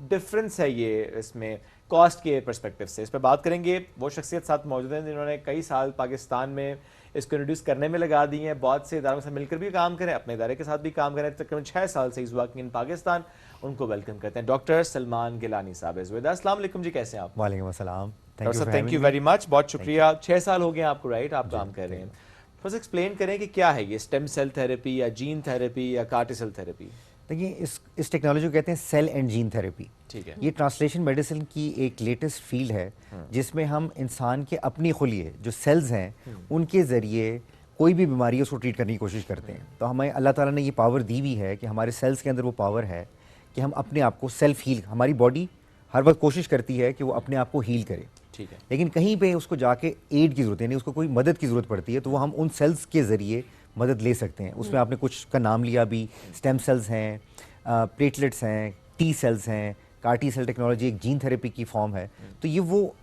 [SPEAKER 2] डिफरेंस है ये इसमें कॉस्ट के परस्पेक्टिव से। इस पर बात करेंगे। वो शख्सियत साथ मौजूद हैं जिन्होंने कई साल पाकिस्तान में इसको इंट्रोड्यूस करने में लगा दी हैं। बहुत से इदारों से मिलकर भी काम करें, अपने इदारे के साथ भी काम करें। तकरीबन 6 साल से इस वर्किंग इन पाकिस्तान। उनको वेलकम करते हैं डॉक्टर सलमान गिलानी साहब। अस्सलाम वालेकुम जी, कैसे हैं आप?
[SPEAKER 23] वालेकुम अस्सलाम।
[SPEAKER 2] थैंक यू वेरी मच, बहुत शुक्रिया। 6 साल हो गए आपको, राइट? आप काम कर रहे हैं। थोड़ा सा एक्सप्लेन करें कि क्या है ये स्टेम सेल थेरेपी या जीन थेरेपी या कार टी सेल थेरेपी?
[SPEAKER 23] देखिए, इस टेक्नोलॉजी को कहते हैं सेल एंड जीन थेरेपी।
[SPEAKER 2] ठीक है।
[SPEAKER 23] ये ट्रांसलेशन मेडिसिन की एक लेटेस्ट फील्ड है जिसमें हम इंसान के अपने खुलिए जो सेल्स हैं उनके ज़रिए कोई भी बीमारी है उसको ट्रीट करने की कोशिश करते हैं। तो हमें अल्लाह ताला ने ये पावर दी हुई है कि हमारे सेल्स के अंदर वो पावर है कि हम अपने आप को सेल्फ हील, हमारी बॉडी हर वक्त कोशिश करती है कि वो अपने आप को हील करे।
[SPEAKER 2] ठीक है।
[SPEAKER 23] लेकिन कहीं पे उसको जाके एड की ज़रूरत है, यानी उसको कोई मदद की ज़रूरत पड़ती है, तो वो हम उन सेल्स के ज़रिए मदद ले सकते हैं। उसमें आपने कुछ का नाम लिया भी, स्टेम सेल्स हैं, प्लेटलेट्स हैं, टी सेल्स हैं, कार टी सेल टेक्नोलॉजी एक जीन थेरेपी की फॉर्म है। तो ये वो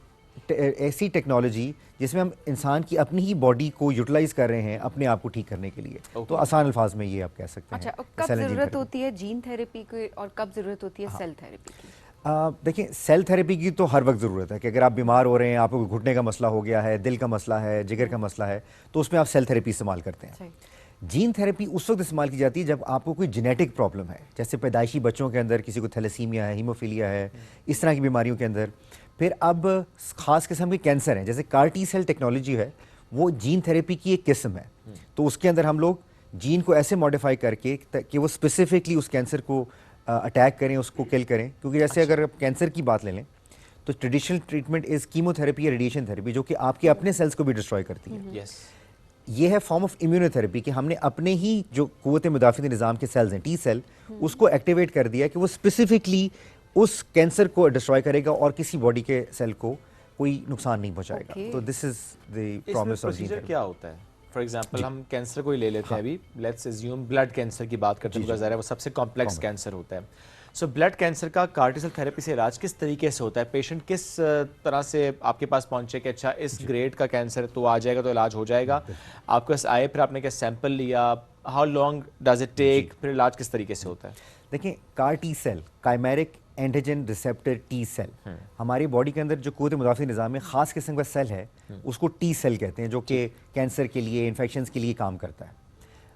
[SPEAKER 23] ऐसी टेक्नोलॉजी जिसमें हम इंसान की अपनी ही बॉडी को यूटिलाइज कर रहे हैं अपने आप को ठीक करने के लिए। तो आसान अल्फाज में ये आप कह सकते हैं।
[SPEAKER 1] अच्छा, कब ज़रूरत होती है जीन थेरेपी की और कब ज़रूरत होती है सेल थेरेपी की?
[SPEAKER 23] देखिए, सेल थेरेपी की तो हर वक्त ज़रूरत है कि अगर आप बीमार हो रहे हैं, आपको घुटने का मसला हो गया है, दिल का मसला है, जिगर का मसला है, तो उसमें आप सेल थेरेपी इस्तेमाल करते हैं। जीन थेरेपी उस वक्त इस्तेमाल की जाती है जब आपको कोई जेनेटिक प्रॉब्लम है, जैसे पैदाइशी बच्चों के अंदर किसी को थैलेसीमिया है, हीमोफीलिया है, इस तरह की बीमारियों के अंदर। फिर अब ख़ास किस्म के कैंसर हैं, जैसे कार टी सेल टेक्नोलॉजी है, वो जीन थेरेपी की एक किस्म है। तो उसके अंदर हम लोग जीन को ऐसे मॉडिफाई करके कि वो स्पेसिफिकली उस कैंसर को अटैक करें, उसको किल करें। क्योंकि जैसे अगर आप कैंसर की बात ले लें तो ट्रेडिशनल ट्रीटमेंट इज़ कीमोथेरेपी या रेडिएशन थेरेपी, जो कि आपके अपने सेल्स को भी डिस्ट्रॉय करती है। ये है फॉर्म ऑफ इम्यूनोथेरेपी कि हमने अपने ही जो कुव्वत मुदाफ़ित निज़ाम के सेल्स हैं, टी सेल, उसको एक्टिवेट कर दिया कि वो स्पेसिफिकली उस कैंसर को डिस्ट्रॉय करेगा और किसी बॉडी के सेल को कोई नुकसान नहीं पहुंचाएगा। तो this is the promise of gene therapy.
[SPEAKER 2] क्या होता है? फॉर एग्जांपल हम कैंसर को ही ले लेते हैं अभी, लेट्स अज्यूम ब्लड कैंसर की बात करते हैं, बिकॉज़ वो सबसे कॉम्प्लेक्स कैंसर होता है। सो ब्लड कैंसर का कार टी सेल थेरेपी से इलाज किस तरीके से होता है? पेशेंट किस तरह से आपके पास पहुंचे कि अच्छा इस ग्रेड का कैंसर तो आ जाएगा तो इलाज हो जाएगा, आपके पास आए, फिर आपने क्या सैंपल लिया, how long does it take, फिर इलाज किस तरीके से होता है?
[SPEAKER 23] देखिए, CAR T cell chimeric antigen receptor T cell हमारी बॉडी के अंदर जो कुव्वत मुदाफ़ित निज़ाम में ख़ास किस्म का सेल है, उसको टी सेल कहते हैं, जो कि कैंसर के लिए, इन्फेक्शंस के लिए काम करता है।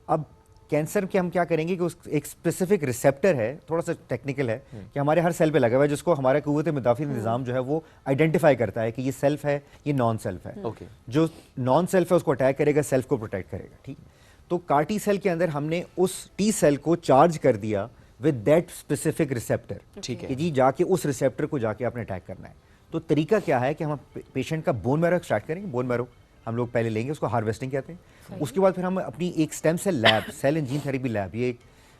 [SPEAKER 23] अब कैंसर के हम क्या करेंगे कि उस एक स्पेसिफिक रिसेप्टर है, थोड़ा सा टेक्निकल है, कि हमारे हर सेल पे लगा हुआ है, जिसको हमारा कुव्वत मुदाफ़ित निज़ाम जो है वो आइडेंटिफाई करता है कि ये सेल्फ है, ये नॉन सेल्फ है। जो नॉन सेल्फ है उसको अटैक करेगा, सेल्फ को प्रोटेक्ट करेगा। ठीक, तो कार टी सेल के अंदर हमने उस टी सेल को चार्ज कर दिया विद दैट स्पेसिफिक रिसेप्टर, कि जी जाके उस रिसेप्टर को जाके आपने अटैक करना है। तो तरीका क्या है कि हम पेशेंट का बोन मैरो एक्सट्रैक्ट करेंगे, बोन मैरो हम लोग पहले लेंगे, उसको हार्वेस्टिंग कहते हैं। उसके बाद फिर हम अपनी एक stem cell lab, cell and gene therapy lab, ये एक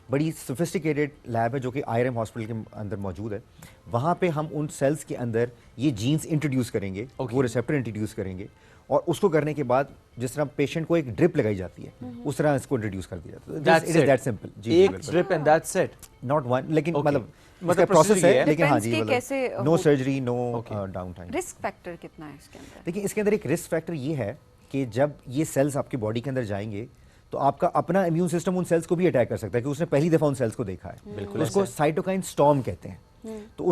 [SPEAKER 23] बड़ी सोफिस्टिकेटेड लैब है जो कि IRM हॉस्पिटल के अंदर मौजूद है। वहाँ पे हम उन सेल्स के अंदर ये जीन्स इंट्रोड्यूस करेंगे, वो रिसेप्टर इंट्रोड्यूस करेंगे, और उसको करने के बाद जिस तरह पेशेंट को एक ड्रिप लगाई जाती है, उस तरह इसको इंट्रोड्यूस कर दिया जाता है। इट इज दैट सिंपल जी,
[SPEAKER 2] एक drip and that's it,
[SPEAKER 23] not one, लेकिन मतलब इसका प्रोसेस है, लेकिन हाँ जी, मतलब no surgery, no downtime.
[SPEAKER 1] Risk factor कितना है इसके अंदर?
[SPEAKER 23] देखिए, इसके अंदर एक रिस्क फैक्टर ये है कि जब ये सेल्स आपकी बॉडी के अंदर जाएंगे तो आपका अपना इम्यून सिस्टम उन सेल्स को भी अटैक कर सकता है, कि उसने पहली दफ़ा उन सेल्स को देखा है। बिल्कुल, उसको साइटोकाइन स्टॉर्म कहते हैं। तो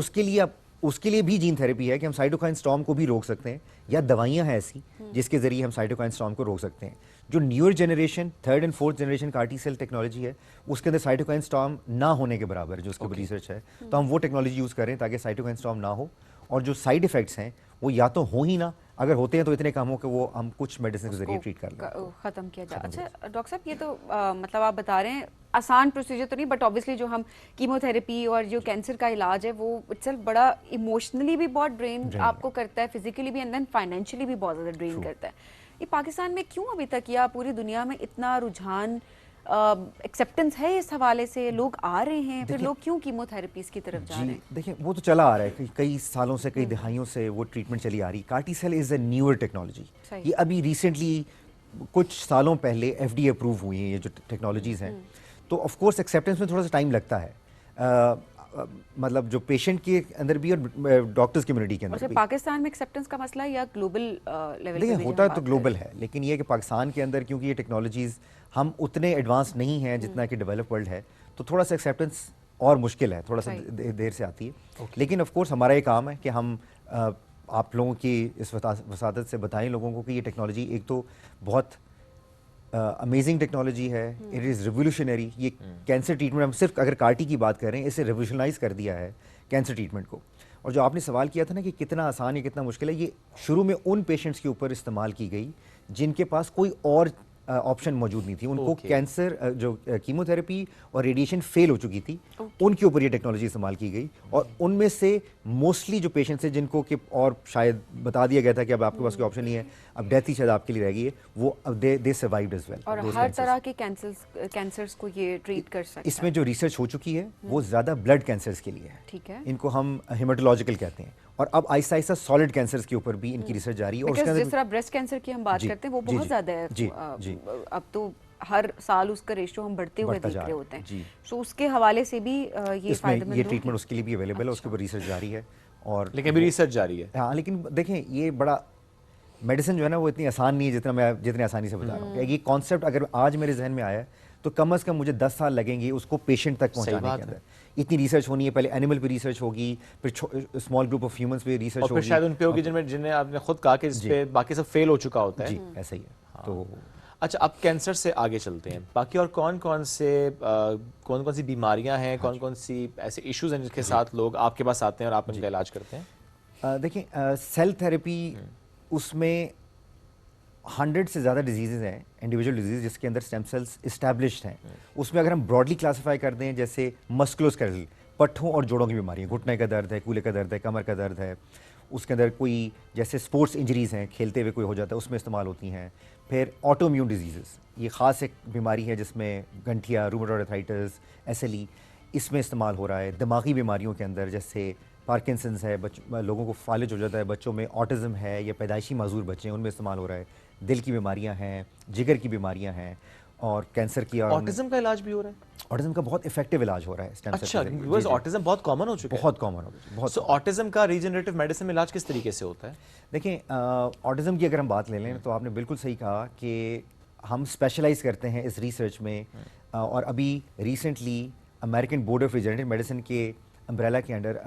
[SPEAKER 23] उसके लिए भी जीन थेरेपी है कि हम साइटोकाइन स्टॉर्म को भी रोक सकते हैं, या दवाइयां हैं ऐसी जिसके जरिए हम साइटोकाइन स्टॉर्म को रोक सकते हैं। जो newer generation, 3rd and 4th generation CAR T cell technology है, उसके अंदर साइटोकाइन स्टॉर्म ना होने के बराबर जो उसके ऊपर रिसर्च है, तो हम वो टेक्नोलॉजी यूज़ करें ताकि साइटोकाइन स्टॉर्म ना हो, और जो साइड इफेक्ट्स हैं वो या तो हो ही ना, अगर होते हैं तो इतने कम हो कि वो हम कुछ मेडिसिन के जरिए ट्रीट कर लें,
[SPEAKER 1] खत्म किया जाए। अच्छा डॉक्टर साहब, ये तो मतलब आप बता रहे हैं आसान प्रोसीजर तो नहीं, बट ऑब्वियसली जो हम कीमोथेरेपी और जो कैंसर का इलाज है वो इटसेल्फ बड़ा इमोशनली भी बहुत ड्रेन आपको करता है, फिजिकली भी, एंड देन फाइनेंशियली भी बहुत ज़्यादा ड्रेन करता है। ये पाकिस्तान में क्यों अभी तक, या पूरी दुनिया में इतना रुझान, एक्सेप्टेंस है इस हवाले से, लोग आ रहे हैं, फिर लोग क्यों कीमोथेरेपीज की तरफ जा रहे हैं?
[SPEAKER 23] देखिए, वो तो चला आ रहा है, कई सालों से, कई दिहाइयों से वो ट्रीटमेंट चली आ रही। CAR T cell is a newer technology, ये अभी रिसेंटली कुछ सालों पहले FDA अप्रूव हुई हैं ये जो टेक्नोलॉजीज़ हैं। तो ऑफ कोर्स एक्सेप्टेंस में थोड़ा सा टाइम लगता है, मतलब जो पेशेंट के अंदर भी और डॉक्टर्स कम्युनिटी के अंदर भी।
[SPEAKER 1] पाकिस्तान में एक्सेप्टेंस का मसला है या ग्लोबल लेवल पे?
[SPEAKER 23] देखिए, होता तो ग्लोबल है, लेकिन ये कि पाकिस्तान के अंदर क्योंकि ये टेक्नोलॉजीज़ हम उतने एडवांस नहीं हैं जितना कि डेवलप वर्ल्ड है, तो थोड़ा सा एक्सेप्टेंस और मुश्किल है, थोड़ा सा देर से आती है। लेकिन ऑफ कोर्स हमारा ये काम है कि हम आप लोगों की इस वसादत से बताएं लोगों को कि ये टेक्नोलॉजी एक तो बहुत अमेजिंग टेक्नोलॉजी है, इट इज़ रिवोल्यूशनरी। ये कैंसर ट्रीटमेंट, हम सिर्फ अगर कार्टी की बात करें, इसे रिवोल्यूशनाइज कर दिया है कैंसर ट्रीटमेंट को। और जो आपने सवाल किया था ना कि कितना आसान या कितना मुश्किल है, ये शुरू में उन पेशेंट्स के ऊपर इस्तेमाल की गई जिनके पास कोई और ऑप्शन मौजूद नहीं थी, उनको कैंसर जो कीमोथेरेपी और रेडिएशन फेल हो चुकी थी, उनके ऊपर ये टेक्नोलॉजी इस्तेमाल की गई। और उनमें से मोस्टली जो पेशेंट्स हैं जिनको कि और शायद बता दिया गया था कि अब आपके पास कोई ऑप्शन नहीं है, अब डेथ ही शायद आपके लिए रह गई है, वो अब दे सर्वाइव्ड एज वेल।
[SPEAKER 1] और हर तरह के कैंसर्स को ये ट्रीट कर सकते हैं।
[SPEAKER 23] इसमें जो रिसर्च हो चुकी है वो ज़्यादा ब्लड कैंसर्स के लिए है,
[SPEAKER 1] ठीक है,
[SPEAKER 23] इनको हम हेमाटोलॉजिकल कहते हैं। और अब आहिस्ता आहिस्ता सॉलिड कैंसर्स के ऊपर भी इनकी रिसर्च जारी है। और उसके
[SPEAKER 1] जिस तरह ब्रेस्ट कैंसर की हम बात करते हैं वो बहुत ज़्यादा है, अब तो हर साल उसका रेशियो हम बढ़ते हुए देख रहे होते हैं, तो उसके हवाले से भी ये फायदेमंद,
[SPEAKER 23] ये ट्रीटमेंट उसके लिए भी अवेलेबल है, उसके ऊपर रिसर्च जारी है। और
[SPEAKER 2] लेकिन अभी रिसर्च जारी है,
[SPEAKER 23] हाँ, लेकिन देखें ये बड़ा मेडिसिन जो है ना वो इतनी आसान नहीं है जितने आसानी से बता रहा हूँ। ये कॉन्सेप्ट अगर आज मेरे जहन में आया तो कम से कम मुझे 10 साल लगेंगे उसको पेशेंट तक पहुंचाने के अंदर। इतनी रिसर्च होनी है, पहले एनिमल पे रिसर्च होगी, फिर स्मॉल ग्रुप ऑफ ह्यूमंस पे रिसर्च होगी,
[SPEAKER 2] और फिर शायद उन पे होगी जिन्हें आपने खुद कहा कि इस पे बाकी सब फेल हो चुका होता है।
[SPEAKER 23] जी, ऐसा ही है। तो
[SPEAKER 2] अच्छा, अब कैंसर से आगे चलते हैं, बाकी और कौन कौन सी बीमारियां हैं, कौन कौन सी ऐसे इश्यूज हैं जिसके साथ लोग आपके पास आते हैं और आप उनका इलाज करते हैं?
[SPEAKER 23] देखिए, सेल थेरेपी उसमें 100 से ज़्यादा डिजीज़ हैं, इंडिविजुअल डिजीज़ जिसके अंदर स्टेम सेल्स इस्टेब्लिश्ड हैं। उसमें अगर हम ब्रॉडली क्लासीफाई कर दें, जैसे मस्कुलोस्केलेटल, पट्ठों और जोड़ों की बीमारी, घुटने का दर्द है, कूल्हे का दर्द है, कमर का दर्द है, उसके अंदर कोई जैसे स्पोर्ट्स इंजरीज़ हैं, खेलते हुए कोई हो जाता है, उसमें इस्तेमाल होती हैं। फिर ऑटोइम्यून डिजीज़, ये ख़ास एक बीमारी है जिसमें गंठिया, रूमेटॉइड आर्थराइटिस, SLE, इसमें इस्तेमाल हो रहा है। दिमागी बीमारियों के अंदर जैसे पार्किंसंस है, लोगों को फालिज हो जाता है, बच्चों में ऑटिज़म है या पैदाइशी माजूर बच्चे हैं, उनमें इस्तेमाल हो रहा है। दिल की बीमारियां हैं, जिगर की बीमारियां हैं और कैंसर की।
[SPEAKER 2] ऑटिज्म का इलाज भी हो रहा है?
[SPEAKER 23] ऑटिज्म का बहुत इफेक्टिव इलाज हो रहा है स्टेम सेल।
[SPEAKER 2] अच्छा, बिकॉज़ ऑटिज्म बहुत कॉमन हो चुका है।
[SPEAKER 23] बहुत कॉमन हो गया, बहुत।
[SPEAKER 2] सो ऑटिज्म का रीजनरेटिव मेडिसिन में इलाज किस तरीके से होता है?
[SPEAKER 23] देखिए, ऑटिज्म की अगर हम बात ले लें तो आपने बिल्कुल सही कहा कि हम स्पेशलाइज करते हैं इस रिसर्च में। और अभी recently American board of regenerative medicine के अम्ब्रेला के अंडर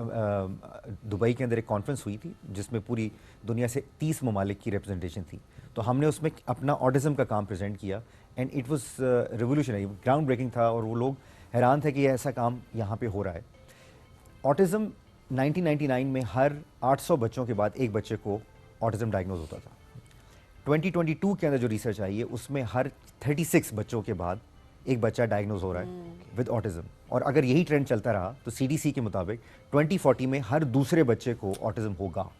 [SPEAKER 23] दुबई के अंदर एक कॉन्फ्रेंस हुई थी जिसमें पूरी दुनिया से 30 ममालिक की रिप्रेजेंटेशन थी। तो हमने उसमें अपना ऑटिज्म का काम प्रेजेंट किया and it was revolutionary, groundbreaking था और वो लोग हैरान थे कि ये ऐसा काम यहाँ पे हो रहा है। ऑटिज्म 1999 में हर 800 बच्चों के बाद एक बच्चे को ऑटिज्म डायग्नोज होता था। 2022 के अंदर जो रिसर्च आई है उसमें हर 36 बच्चों के बाद एक बच्चा डायग्नोज हो रहा है विद ऑटिज्म। और अगर यही ट्रेंड चलता रहा तो CDC के मुताबिक 2040 में हर दूसरे बच्चे को ऑटिज्म होगा।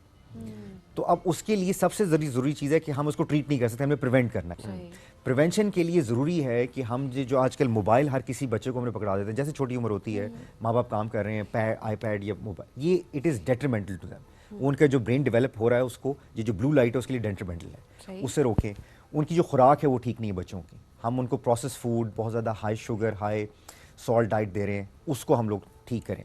[SPEAKER 23] तो अब उसके लिए सबसे ज़रूरी चीज़ है कि हम उसको ट्रीट नहीं कर सकते, हमें प्रिवेंट करना है। प्रिवेंशन के लिए ज़रूरी है कि हम जो आजकल मोबाइल हर किसी बच्चे को हमने पकड़ा देते हैं, जैसे छोटी उम्र होती है, माँ बाप काम कर रहे हैं, iPad या मोबाइल, ये it is detrimental to them. उनका जो ब्रेन डेवलप हो रहा है उसको, ये जो ब्लू लाइट है उसके लिए डेट्रीमेंटल है, उससे रोकें। उनकी जो खुराक है वो ठीक नहीं है बच्चों की, हम उनको प्रोसेस फूड, बहुत ज़्यादा high sugar, high salt diet दे रहे हैं, उसको हम लोग ठीक करें।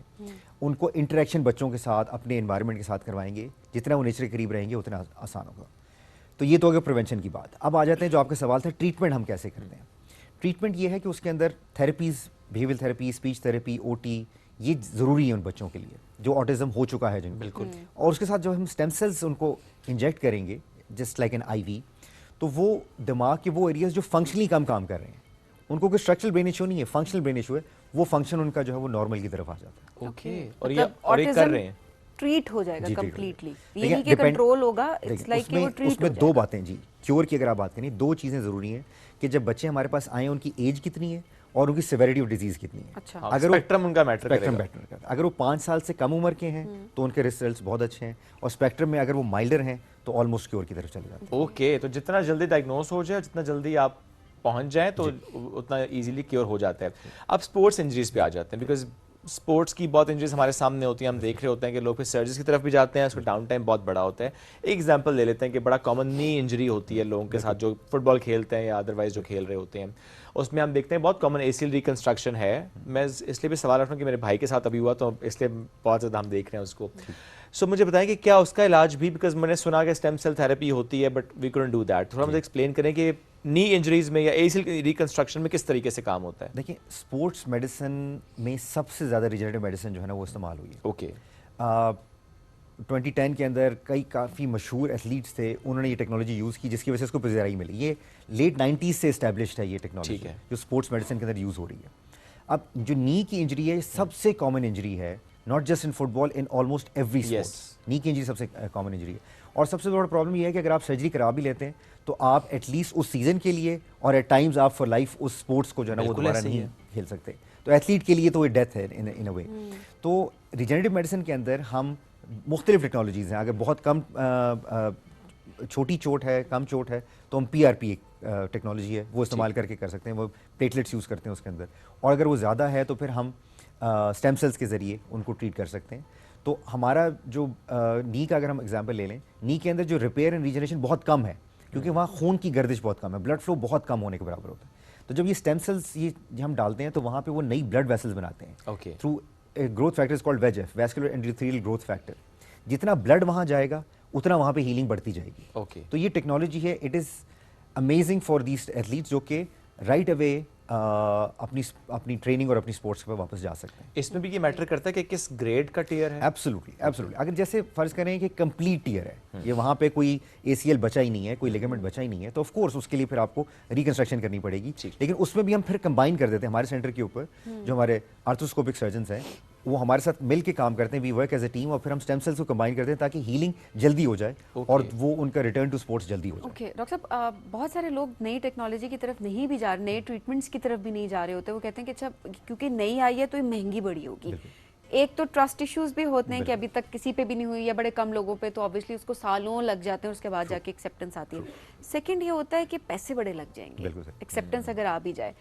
[SPEAKER 23] उनको इंटरेक्शन बच्चों के साथ, अपने एनवायरनमेंट के साथ करवाएंगे, जितना वो नेचर के करीब रहेंगे उतना आसान होगा। तो ये तो हो गया प्रिवेंशन की बात। अब आ जाते हैं जो आपका सवाल था, ट्रीटमेंट हम कैसे करते हैं। ट्रीटमेंट ये है कि उसके अंदर therapies, behavioural therapy, speech therapy, OT, ये ज़रूरी है उन बच्चों के लिए जो ऑटिज्म हो चुका है जिनको।
[SPEAKER 2] बिल्कुल।
[SPEAKER 23] और उसके साथ जब हम स्टेम सेल्स उनको इंजेक्ट करेंगे जस्ट लाइक एन IV, तो वो दिमाग के वो एरियाज जो फंक्शनली कम काम कर रहे हैं, उनको कोई स्ट्रक्चरल ब्रेन इशू नहीं है, फंक्शनल ब्रेन इशू है, वो फंक्शन उनका जो है वो नॉर्मल की तरफ आ जाता है।
[SPEAKER 2] ओके। और ये कर रहे हैं,
[SPEAKER 1] ट्रीट हो जाएगा कंप्लीटली, ये
[SPEAKER 23] देखिए,
[SPEAKER 1] नहीं कि कंट्रोल होगा, इट्स लाइक कि वो
[SPEAKER 23] उसमें
[SPEAKER 1] ट्रीट हो
[SPEAKER 23] उसमें दो बातें जी, क्योर की अगर आप बात करें, दो चीज़ें ज़रूरी हैं कि जब बच्चे हमारे पास आए उनकी एज कितनी है और उनकी सिवेरिटी ऑफ डिजीज़ कितनी है।
[SPEAKER 1] अच्छा।
[SPEAKER 23] अगर
[SPEAKER 2] स्पेक्ट्रम उनका मैटर
[SPEAKER 23] करेगा। अगर वो 5 साल से कम उम्र के हैं तो उनके रिजल्ट्स बहुत अच्छे हैं, और स्पेक्ट्रम में अगर वो माइल्डर हैं तो ऑलमोस्ट क्योर की तरफ चले जाते हैं।
[SPEAKER 2] ओके, तो जितना जल्दी डायग्नोस हो जाए, जितना जल्दी आप पहुंच जाएं तो उतना इजीली क्योर हो जाता है। अब स्पोर्ट्स इंजरीज पे आ जाते हैं, बिकॉज स्पोर्ट्स की बहुत इंजरीज हमारे सामने होती हैं, हम देख रहे होते हैं कि लोग फिर सर्जरीज की तरफ भी जाते हैं, उसका डाउन टाइम बहुत बड़ा होता है। एक एग्जांपल ले लेते हैं कि बड़ा कॉमन नी इंजरी होती है लोगों के साथ जो फुटबॉल खेलते हैं या अदरवाइज जो खेल रहे होते हैं, उसमें हम देखते हैं बहुत कॉमन ACL रिकंस्ट्रक्शन है। मैं इसलिए भी सवाल रख रहा हूँ कि मेरे भाई के साथ अभी हुआ, तो इसलिए बहुत ज़्यादा हम देख रहे हैं उसको। सो मुझे बताएं कि क्या उसका इलाज भी, बिकॉज मैंने सुना कि स्टेम सेल थेरेपी होती है but we couldn't do that, थोड़ा मुझे एक्सप्लेन करें कि नी इंजरीज में या ACL रिकंस्ट्रक्शन में किस तरीके से काम होता है।
[SPEAKER 23] देखिए, स्पोर्ट्स मेडिसिन में सबसे ज़्यादा रिजनरेटिव मेडिसिन जो है ना वो इस्तेमाल हुई है।
[SPEAKER 2] ओके।
[SPEAKER 23] 2010 के अंदर कई काफ़ी मशहूर एथलीट्स थे, उन्होंने ये टेक्नोलॉजी यूज़ की जिसकी वजह से उसको पज़ीराई मिली। ये लेट 90s से इस्टेब्लिश्ड है ये टेक्नोलॉजी, जो स्पोर्ट्स मेडिसिन के अंदर यूज़ हो रही है। अब जो नी की इंजरी है, सबसे कॉमन इंजरी है, not just in football, in almost every sport. Knee की इंजरी सबसे कॉमन इंजरी है, और सबसे बड़ा प्रॉब्लम ये है कि अगर आप सर्जरी करा भी लेते हैं तो आप एटलीस्ट उस सीजन के लिए और एट टाइम्स आप फॉर लाइफ उस स्पोर्ट्स को जो है ना वो दोबारा नहीं खेल सकते। तो एथलीट के लिए तो ये डेथ है इन अ वे। तो रिजनरेटिव मेडिसिन के अंदर हम मुख्तलिफ टेक्नोलॉजीज़ हैं। अगर बहुत कम छोटी चोट है, कम चोट है, तो हम PRP एक टेक्नोलॉजी है वो इस्तेमाल करके कर सकते हैं, वो प्लेटलेट्स यूज़ करते हैं उसके अंदर। और अगर वो ज़्यादा है तो फिर हम स्टेम सेल्स के ज़रिए उनको ट्रीट कर सकते हैं। तो हमारा जो नी का अगर हम एग्जांपल ले लें, नी के अंदर जो रिपेयर एंड रीजनरेशन बहुत कम है, क्योंकि वहाँ खून की गर्दिश बहुत कम है, ब्लड फ्लो बहुत कम होने के बराबर होता है। तो जब ये स्टेम सेल्स ये हम डालते हैं तो वहाँ पे वो नई ब्लड वेसल्स बनाते हैं through growth factor is called VEGF, vascular endothelial growth factor. जितना ब्लड वहाँ जाएगा उतना वहाँ पे हीलिंग बढ़ती जाएगी। तो ये टेक्नोलॉजी है, it is amazing for these athletes जो कि राइट अवे अपनी ट्रेनिंग और अपनी स्पोर्ट्स पर वापस जा सकते हैं।
[SPEAKER 2] इसमें भी ये मैटर करता है कि किस ग्रेड का टीयर है?
[SPEAKER 23] Absolutely, absolutely. अगर जैसे फर्ज करें कि कंप्लीट टीयर है, ये वहाँ पे कोई ACL बचा ही नहीं है, कोई लिगामेंट बचा ही नहीं है, तो ऑफ कोर्स उसके लिए फिर आपको रिकंस्ट्रक्शन करनी पड़ेगी। लेकिन उसमें भी हम फिर कंबाइन कर देते हैं हमारे सेंटर के ऊपर, जो हमारे आर्थ्रोस्कोपिक सर्जन्स हैं वो हमारे साथ मिल के काम करते हैं, we work as a team, और फिर हम स्टेम सेल्स को कंबाइन करते हैं ताकि हीलिंग जल्दी हो जाए और वो उनका रिटर्न टू स्पोर्ट्स जल्दी हो जाए।
[SPEAKER 1] ओके डॉक्टर साहब, बहुत सारे लोग नई टेक्नोलॉजी की तरफ नहीं भी जा रहे, नए ट्रीटमेंट्स की तरफ भी नहीं जा रहे होते। वो कहते हैं कि अच्छा क्योंकि नई आई है तो ये महंगी बड़ी होगी। एक तो ट्रस्ट इश्यूज भी होते हैं कि अभी तक किसी पे भी नहीं हुई या बड़े कम लोगों पे, तो ऑब्वियसली उसको सालों लग जाते हैं, उसके बाद जाके एक्सेप्टेंस आती है। सेकंड ये होता है कि पैसे बड़े लग जाएंगे एक्सेप्टेंस अगर आ भी जाए।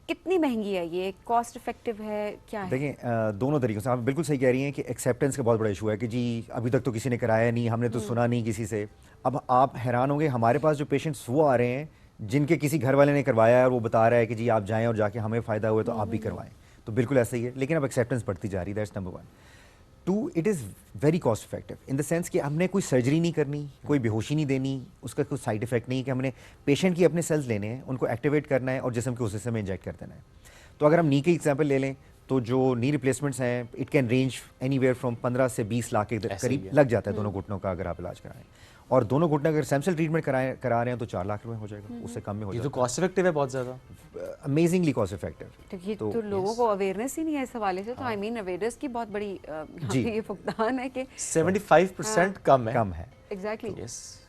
[SPEAKER 1] कितनी महंगी है ये, कॉस्ट इफेक्टिव है, क्या है?
[SPEAKER 23] देखिए दोनों तरीकों से आप बिल्कुल सही कह रही हैं कि एक्सेप्टेंस का बहुत बड़ा इशू है कि जी अभी तक तो किसी ने कराया नहीं, हमने तो सुना नहीं किसी से। अब आप हैरान होंगे, हमारे पास जो पेशेंट्स वो आ रहे हैं जिनके किसी घर वाले ने करवाया है और वो बता रहा है कि जी आप जाएं और जाके हमें फ़ायदा हुआ तो आप भी करवाएं, तो बिल्कुल ऐसा ही है। लेकिन अब एक्सेप्टेंस बढ़ती जा रही है, that's number 1। 2, it is very cost effective in the sense कि हमने कोई सर्जरी नहीं करनी, कोई बेहोशी नहीं देनी, उसका कोई साइड इफेक्ट नहीं कि हमने पेशेंट की अपने सेल्स लेने हैं, उनको एक्टिवेट करना है और जिस्म के उस हिस्से में इंजेक्ट कर देना है। तो अगर हम नी की एग्जांपल ले लें तो जो नी रिप्लेसमेंट्स हैं it can range anywhere from 15 से 20 लाख के करीब लग जाता है दोनों घुटनों का अगर आप इलाज कराएं। और दोनों घुटने अगर स्टेम सेल ट्रीटमेंट करा रहे हैं तो 4 लाख रुपए हो जाएगा, उससे कम में हो जाएगा।
[SPEAKER 2] ये तो कॉस्ट इफेक्टिव है बहुत ज़्यादा,
[SPEAKER 23] अमेजिंगली कॉस्ट इफेक्टिव।
[SPEAKER 1] तो ये तो लोगों को अवेयरनेस ही नहीं है इस हवाले से, तो आई मीन अवेयरनेस की बहुत बड़ी ये फुकदान है कि
[SPEAKER 2] 75% कम है।
[SPEAKER 1] एग्जैक्टली।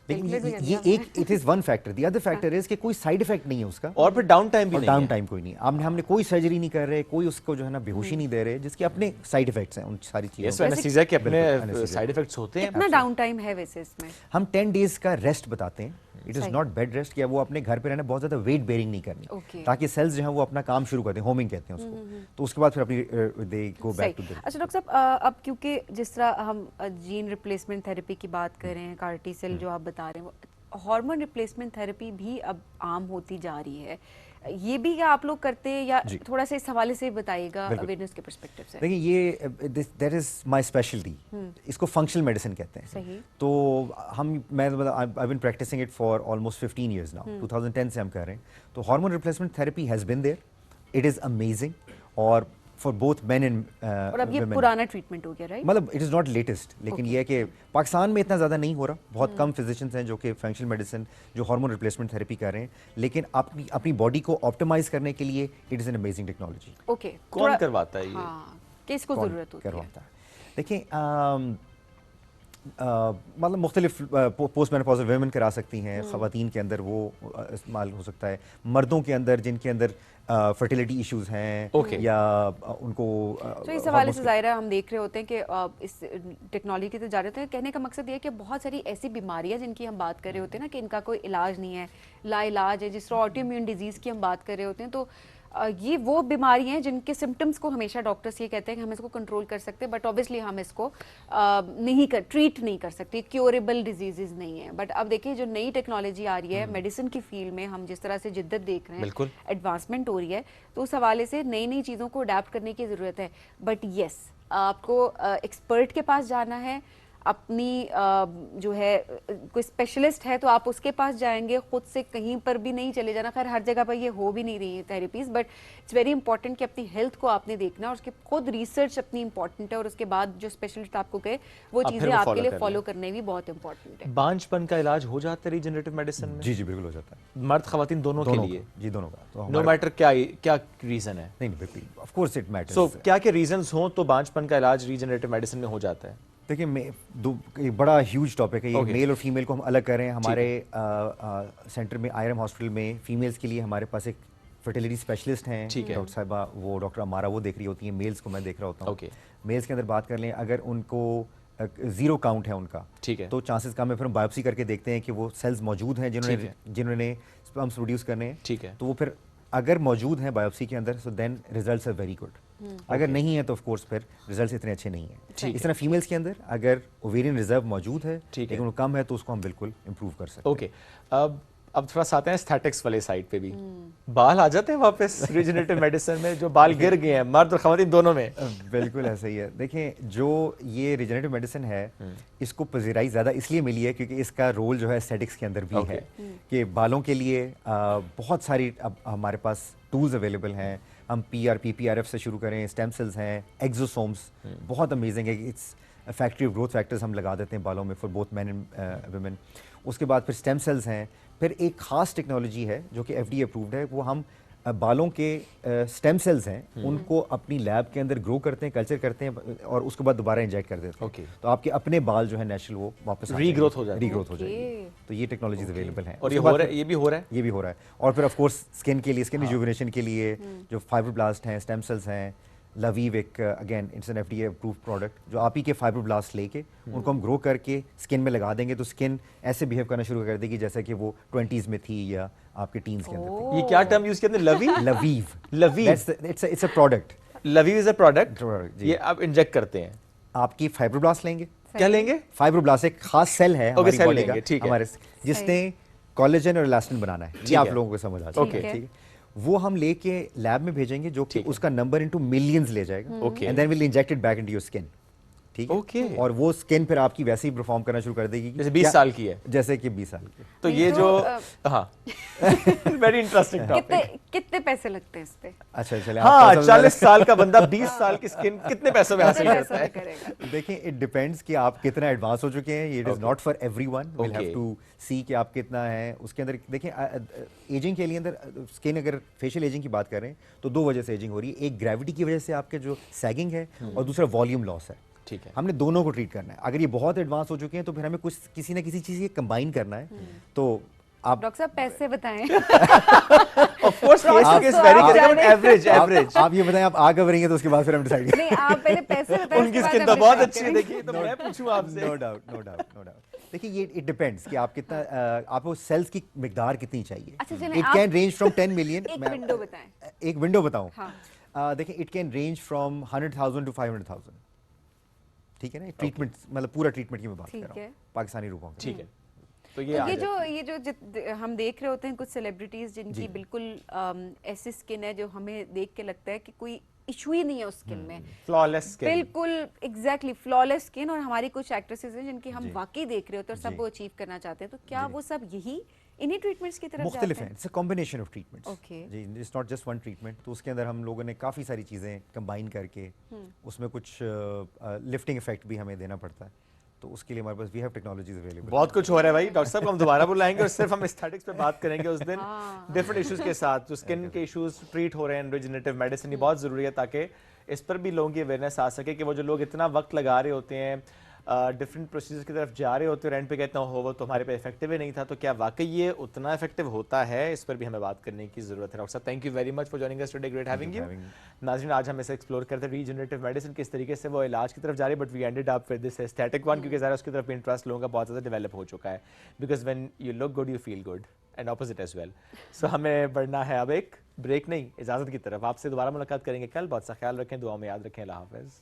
[SPEAKER 23] लेकिन ये एक it is one factor, the other factor is कि कोई साइड इफेक्ट नहीं है उसका,
[SPEAKER 2] और फिर डाउन टाइम भी नहीं है।
[SPEAKER 23] डाउन टाइम कोई नहीं, हमने कोई सर्जरी नहीं कर रहे, कोई उसको जो है ना बेहोशी नहीं दे रहे, जिसके अपने साइड इफेक्ट्स हैं उन सारी चीजों।
[SPEAKER 2] यस, एनेस्थीसिया के अपने साइड इफेक्ट्स होते हैं।
[SPEAKER 1] कितना डाउन टाइम है वैसे इसमें?
[SPEAKER 23] हम 10 डेज का रेस्ट बताते हैं। It is not bed rest, या वो अपने घर पे रहना, बहुत ज्यादा वेट बेयरिंग नहीं करनी, ताकि सेल्स जो है वो अपना काम शुरू कर दें, होमिंग कहते हैं उसको, तो उसके बाद फिर अपनी दे गो बैक टू द।
[SPEAKER 1] अच्छा डॉक्टर साहब, अब क्योंकि जिस तरह हम जीन रिप्लेसमेंट थेरेपी की बात कर रहे हैं, कार्टी सेल जो आप बता रहे हैं, हार्मोन रिप्लेसमेंट थेरेपी भी अब आम होती जा रही है, ये भी क्या आप लोग करते हैं या थोड़ा सा इस हवाले से बताइएगा अवेयरनेस के पर्सपेक्टिव से?
[SPEAKER 23] देखिए ये दैट इज माय स्पेशलिटी, इसको फंक्शनल मेडिसिन कहते हैं।
[SPEAKER 1] सही।
[SPEAKER 23] तो मैं I been practising it for almost 15 years now, 2010 से हम कर रहे हैं। तो hormone replacement therapy has been there, it is amazing, और फॉर बोथ मेन एंड
[SPEAKER 1] और अब ये पुराना ट्रीटमेंट हो गया, राइट?
[SPEAKER 23] मतलब इट इज़ नॉट लेटेस्ट, लेकिन ये है कि पाकिस्तान में इतना ज़्यादा नहीं हो रहा, बहुत कम फिजिशियंस हैं जो कि फंक्शनल मेडिसिन जो हार्मोन रिप्लेसमेंट थेरेपी कर रहे हैं, लेकिन अपनी बॉडी को ऑप्टिमाइज करने के लिए it is an amazing technology.
[SPEAKER 1] Okay,
[SPEAKER 2] कौन करवाता है ये?
[SPEAKER 1] हाँ, किसको ज़रूरत होती है?
[SPEAKER 23] करवाता है, देखिए मतलब मुख्तलिफ पोस्ट मेनोपॉजल वेमेन करा सकती हैं, ख़वातीन के अंदर वो इस्तेमाल हो सकता है, मर्दों के अंदर जिनके अंदर फर्टिलिटी इश्यूज हैं या उनको
[SPEAKER 1] तो इस हवाले से ज़ाहिर है हम देख रहे होते हैं कि इस टेक्नोलॉजी की तो जा रहे हैं। कहने का मकसद ये है कि बहुत सारी ऐसी बीमारियां जिनकी हम बात कर रहे होते हैं ना कि इनका कोई इलाज नहीं है, लाइलाज है, जिस तरह ऑटोइम्यून डिजीज़ की हम बात कर रहे होते हैं, तो ये वो बीमारी हैं जिनके सिम्टम्स को हमेशा डॉक्टर्स ये कहते हैं कि हम इसको कंट्रोल कर सकते हैं, बट ऑब्वियसली हम इसको ट्रीट नहीं कर सकते, क्योरेबल डिजीजेज नहीं है। बट अब देखिए जो नई टेक्नोलॉजी आ रही है मेडिसिन की फील्ड में, हम जिस तरह से जिद्दत देख रहे हैं, एडवांसमेंट हो रही है, तो उस हवाले से नई नई चीज़ों को अडेप्ट करने की ज़रूरत है। बट येस, आपको एक्सपर्ट के पास जाना है, अपनी जो है कोई स्पेशलिस्ट है तो आप उसके पास जाएंगे, खुद से कहीं पर भी नहीं चले जाना। खैर हर जगह पर ये हो भी नहीं रही है therapies, but it's very important कि अपनी हेल्थ को आपने देखना, और उसके खुद रिसर्च अपनी इंपॉर्टेंट है, और उसके बाद जो स्पेशलिस्ट आपको कहे वो चीज़ें आपके लिए फॉलो करने भी बहुत इंपॉर्टेंट है।
[SPEAKER 2] बांझपन का इलाज हो जाता है रीजनरेटिव मेडिसिन में?
[SPEAKER 23] जी जी बिल्कुल हो जाता है,
[SPEAKER 2] मर्द खवातीन दोनों के लिए?
[SPEAKER 23] जी दोनों का,
[SPEAKER 2] नो मैटर क्या रीज़न है?
[SPEAKER 23] नहीं बिल्कुल, ऑफ कोर्स इट मैटर्स।
[SPEAKER 2] सो क्या क्या रीजंस हो तो बांझपन का इलाज रीजनरेटिव मेडिसिन में हो जाता है?
[SPEAKER 23] देखिए एक बड़ा ह्यूज टॉपिक है ये, मेल और फीमेल को हम अलग कर रहे हैं। हमारे सेंटर में आईएम हॉस्पिटल में फीमेल्स के लिए हमारे पास एक फर्टिलिटी स्पेशलिस्ट हैं, डॉक्टर साहिबा, वो डॉक्टर अमारा वो देख रही होती हैं, मेल्स को मैं देख रहा होता हूँ। मेल्स के अंदर बात कर लें, अगर उनको 0 काउंट है उनका, तो चांसेस कम है, फिर हम बायोप्सी करके देखते हैं कि वो सेल्स मौजूद हैं जिन्होंने स्पर्म्स प्रोड्यूस करने हैं,
[SPEAKER 2] ठीक है,
[SPEAKER 23] तो वो फिर अगर मौजूद हैं बायोप्सी के अंदर, so then results are very good. अगर नहीं है तो ऑफ कोर्स फिर रिजल्ट्स इतने अच्छे नहीं हैं। इस तरह फीमेल्स के अंदर अगर ओवेरियन रिजर्व मौजूद है लेकिन वो कम है तो उसको हम बिल्कुल इंप्रूव कर सकते हैं।
[SPEAKER 2] ओके, अब अब थोड़ा सा आते हैं एस्थेटिक्स वाले साइड पे भी, बाल आ जाते हैं वापस रिजनरेटिव मेडिसिन में, जो बाल गिर गए हैं मर्द और खवातीन दोनों में?
[SPEAKER 23] बिल्कुल ऐसा ही है। देखें, जो ये रिजनरेटिव मेडिसिन है, इसको पजीराई ज़्यादा इसलिए मिली है क्योंकि इसका रोल जो है एस्थेटिक्स के अंदर भी है कि बालों के लिए बहुत सारी अब हमारे पास टूल्स अवेलेबल हैं। हम PRP PRF से शुरू करें, स्टेम सेल्स हैं, एक्सोसोम्स बहुत अमेजिंग है। It's factory of growth factors हम लगा देते हैं बालों में for both man and women. उसके बाद फिर स्टेम सेल्स हैं, फिर एक ख़ास टेक्नोलॉजी है जो कि FDA अप्रूव्ड है, वो हम बालों के स्टेम सेल्स हैं उनको अपनी लैब के अंदर ग्रो करते हैं, कल्चर करते हैं और उसके बाद दोबारा इंजेक्ट कर देते हैं। तो आपके अपने बाल जो है नेचुरल वो वापस
[SPEAKER 2] रीग्रोथ हो जाएगी।
[SPEAKER 23] रीग्रोथ हो जाएगी। तो ये टेक्नोलॉजीज अवेलेबल हैं।
[SPEAKER 2] और ये हो रहा है, ये भी हो रहा है,
[SPEAKER 23] ये भी हो रहा है। और फिर ऑफ कोर्स स्किन के लिए, स्किन रिजुविनेशन के लिए जो फाइब्रोब्लास्ट हैं, स्टेम सेल्स हैं, लवीव एक again it's an FDA approved product, जो आप ही के फाइब्रोब्लास्ट लेके उनको हम ग्रो करके स्किन में लगा देंगे तो स्किन ऐसे बिहेव करना शुरू कर देगी जैसे कि वो 20s में थी या आपके टीन्स के अंदर थी।
[SPEAKER 2] ये क्या टर्म यूज किया आपने?
[SPEAKER 23] Lviv.
[SPEAKER 2] Lviv
[SPEAKER 23] it's a product.
[SPEAKER 2] Lviv is a product. ये आप इंजेक्ट करते हैं।
[SPEAKER 23] आपकी फाइब्रोब्लास्ट लेंगे।
[SPEAKER 2] क्या लेंगे?
[SPEAKER 23] फाइब्रोब्लास्ट एक खास सेल है हमारी बॉडी का,
[SPEAKER 2] ठीक है,
[SPEAKER 23] हमारे जिसने कोलेजन और इलास्टिन बनाना है। ये आप लोगों को समझ आ जाएगा, ठीक है। वो हम लेके लैब में भेजेंगे जो कि उसका नंबर इनटू मिलियंस ले जाएगा and then will inject it back into your skin, ठीक है। और वो स्किन फिर आपकी वैसे ही परफॉर्म करना शुरू कर देगी
[SPEAKER 2] जैसे 20 साल की है,
[SPEAKER 23] जैसे कि 20 साल की।
[SPEAKER 2] तो ये जो हाँ वेरी इंटरेस्टिंग टॉपिक।
[SPEAKER 1] कितने पैसे लगते हैं इस पे?
[SPEAKER 23] अच्छा चले,
[SPEAKER 2] हाँ 40 साल का बंदा 20 साल की स्किन कितने पैसों में हासिल करता है?
[SPEAKER 23] देखिए, इट डिपेंड्स कि आप कितना एडवांस हो चुके हैं। It is not for everyone, will have to see कि आप कितना है उसके अंदर। देखिए, एजिंग के लिए अंदर स्किन, अगर फेशियल एजिंग की बात करें तो 2 वजह से एजिंग हो रही है। एक ग्रेविटी की वजह से आपके जो सैगिंग है और दूसरा वॉल्यूम लॉस है,
[SPEAKER 2] ठीक है।
[SPEAKER 23] हमने दोनों को ट्रीट करना है। अगर ये बहुत एडवांस हो चुके हैं तो फिर हमें कुछ किसी ना किसी चीज़ ये कंबाइन करना है। तो आप
[SPEAKER 1] डॉक्टर साहब पैसे बताएं।
[SPEAKER 2] ऑफ कोर्स एवरेज
[SPEAKER 23] आप ये बताएं, आप आगे बढ़ेंगे तो उसके बाद फिर हम डिसाइड करेंगे।
[SPEAKER 1] नहीं, आप पहले पैसे बताएं।
[SPEAKER 2] उनकी स्किन तो बहुत अच्छी है, देखिए तो मैं पूछूं आपसे।
[SPEAKER 23] No doubt. देखिए, ये इट डिपेंड्स कि आप कितना, आपको सेल्स की मिकदार कितनी चाहिए। It can range from 10 million.
[SPEAKER 1] एक विंडो बताएं।
[SPEAKER 23] एक विंडो बताऊं? देखिए, it can range from 100,000 to 500,000, ठीक है ना। ट्रीटमेंट मतलब पूरा ट्रीटमेंट की मैं बात कर रहा हूँ पाकिस्तानी रुपयों में,
[SPEAKER 2] ठीक है। तो
[SPEAKER 1] ये जो हम देख रहे होते हैं कुछ सेलिब्रिटीज जिनकी बिल्कुल ऐसी स्किन है जो हमें देख के लगता है कि कोई इशू ही नहीं है उस स्किन में,
[SPEAKER 2] फ्लॉलेस स्किन,
[SPEAKER 1] बिल्कुल एग्जैक्टली फ्लॉलेस स्किन। और हमारी कुछ एक्ट्रेसेस हैं जिनकी हम वाकई देख रहे होते हैं और सब वो अचीव करना चाहते हैं, तो क्या वो सब यही इन्हीं ट्रीटमेंट्स की तरफ
[SPEAKER 23] मुख्तलिफ हैं? It's a combination of treatments,
[SPEAKER 1] okay
[SPEAKER 23] जी। It's not just one treatment. तो उसके अंदर हम लोगों ने काफ़ी सारी चीज़ें कंबाइन करके उसमें कुछ लिफ्टिंग इफेक्ट भी हमें देना पड़ता है। तो उसके लिए हमारे पास वी हैव टेक्नोलॉजीज अवेलेबल।
[SPEAKER 2] बहुत कुछ हो रहा है भाई। डॉक्टर साहब को हम दोबारा बुलाएंगे और सिर्फ हम एस्थेटिक्स पे बात करेंगे उस दिन, डिफरेंट इश्यूज के साथ। जो स्किन के इश्यूज ट्रीट हो रहे हैं, रिजनरेटिव मेडिसिन, ये बहुत ज़रूरी है ताकि इस पर भी लोगों की अवेयरनेस आ सके कि वो जो लोग इतना वक्त लगा रहे होते हैं, डिफरेंट प्रोसीजर की तरफ जा रहे होते हैं, एंड पे कहते हैं वो तो हमारे पे इफेक्टिव ही नहीं था, तो क्या वाकई ये उतना इफेक्टिव होता है? इस पर भी हमें बात करने की जरूरत है। डॉक्टर साहब, thank you very much for joining us today, great having you. नाज़रीन, आज हम इसे एक्सप्लोर करते हैं रीजनरेटिव मेडिसिन किस तरीके से वो इलाज की तरफ जा रही है, but we ended up with this aesthetic one, क्योंकि ज़रा उसकी तरफ इंटरेस्ट लोगों का बहुत ज़्यादा डेवलप हो चुका है। Because when you look good you feel good and opposite as well. So हमें बढ़ना है अब एक ब्रेक नहीं, इजाज़त की तरफ। आपसे दोबारा मुलाकात करेंगे कल। बहुत सा ख्याल रखें, दुआ में याद रखें। अल्लाह हाफ़िज़।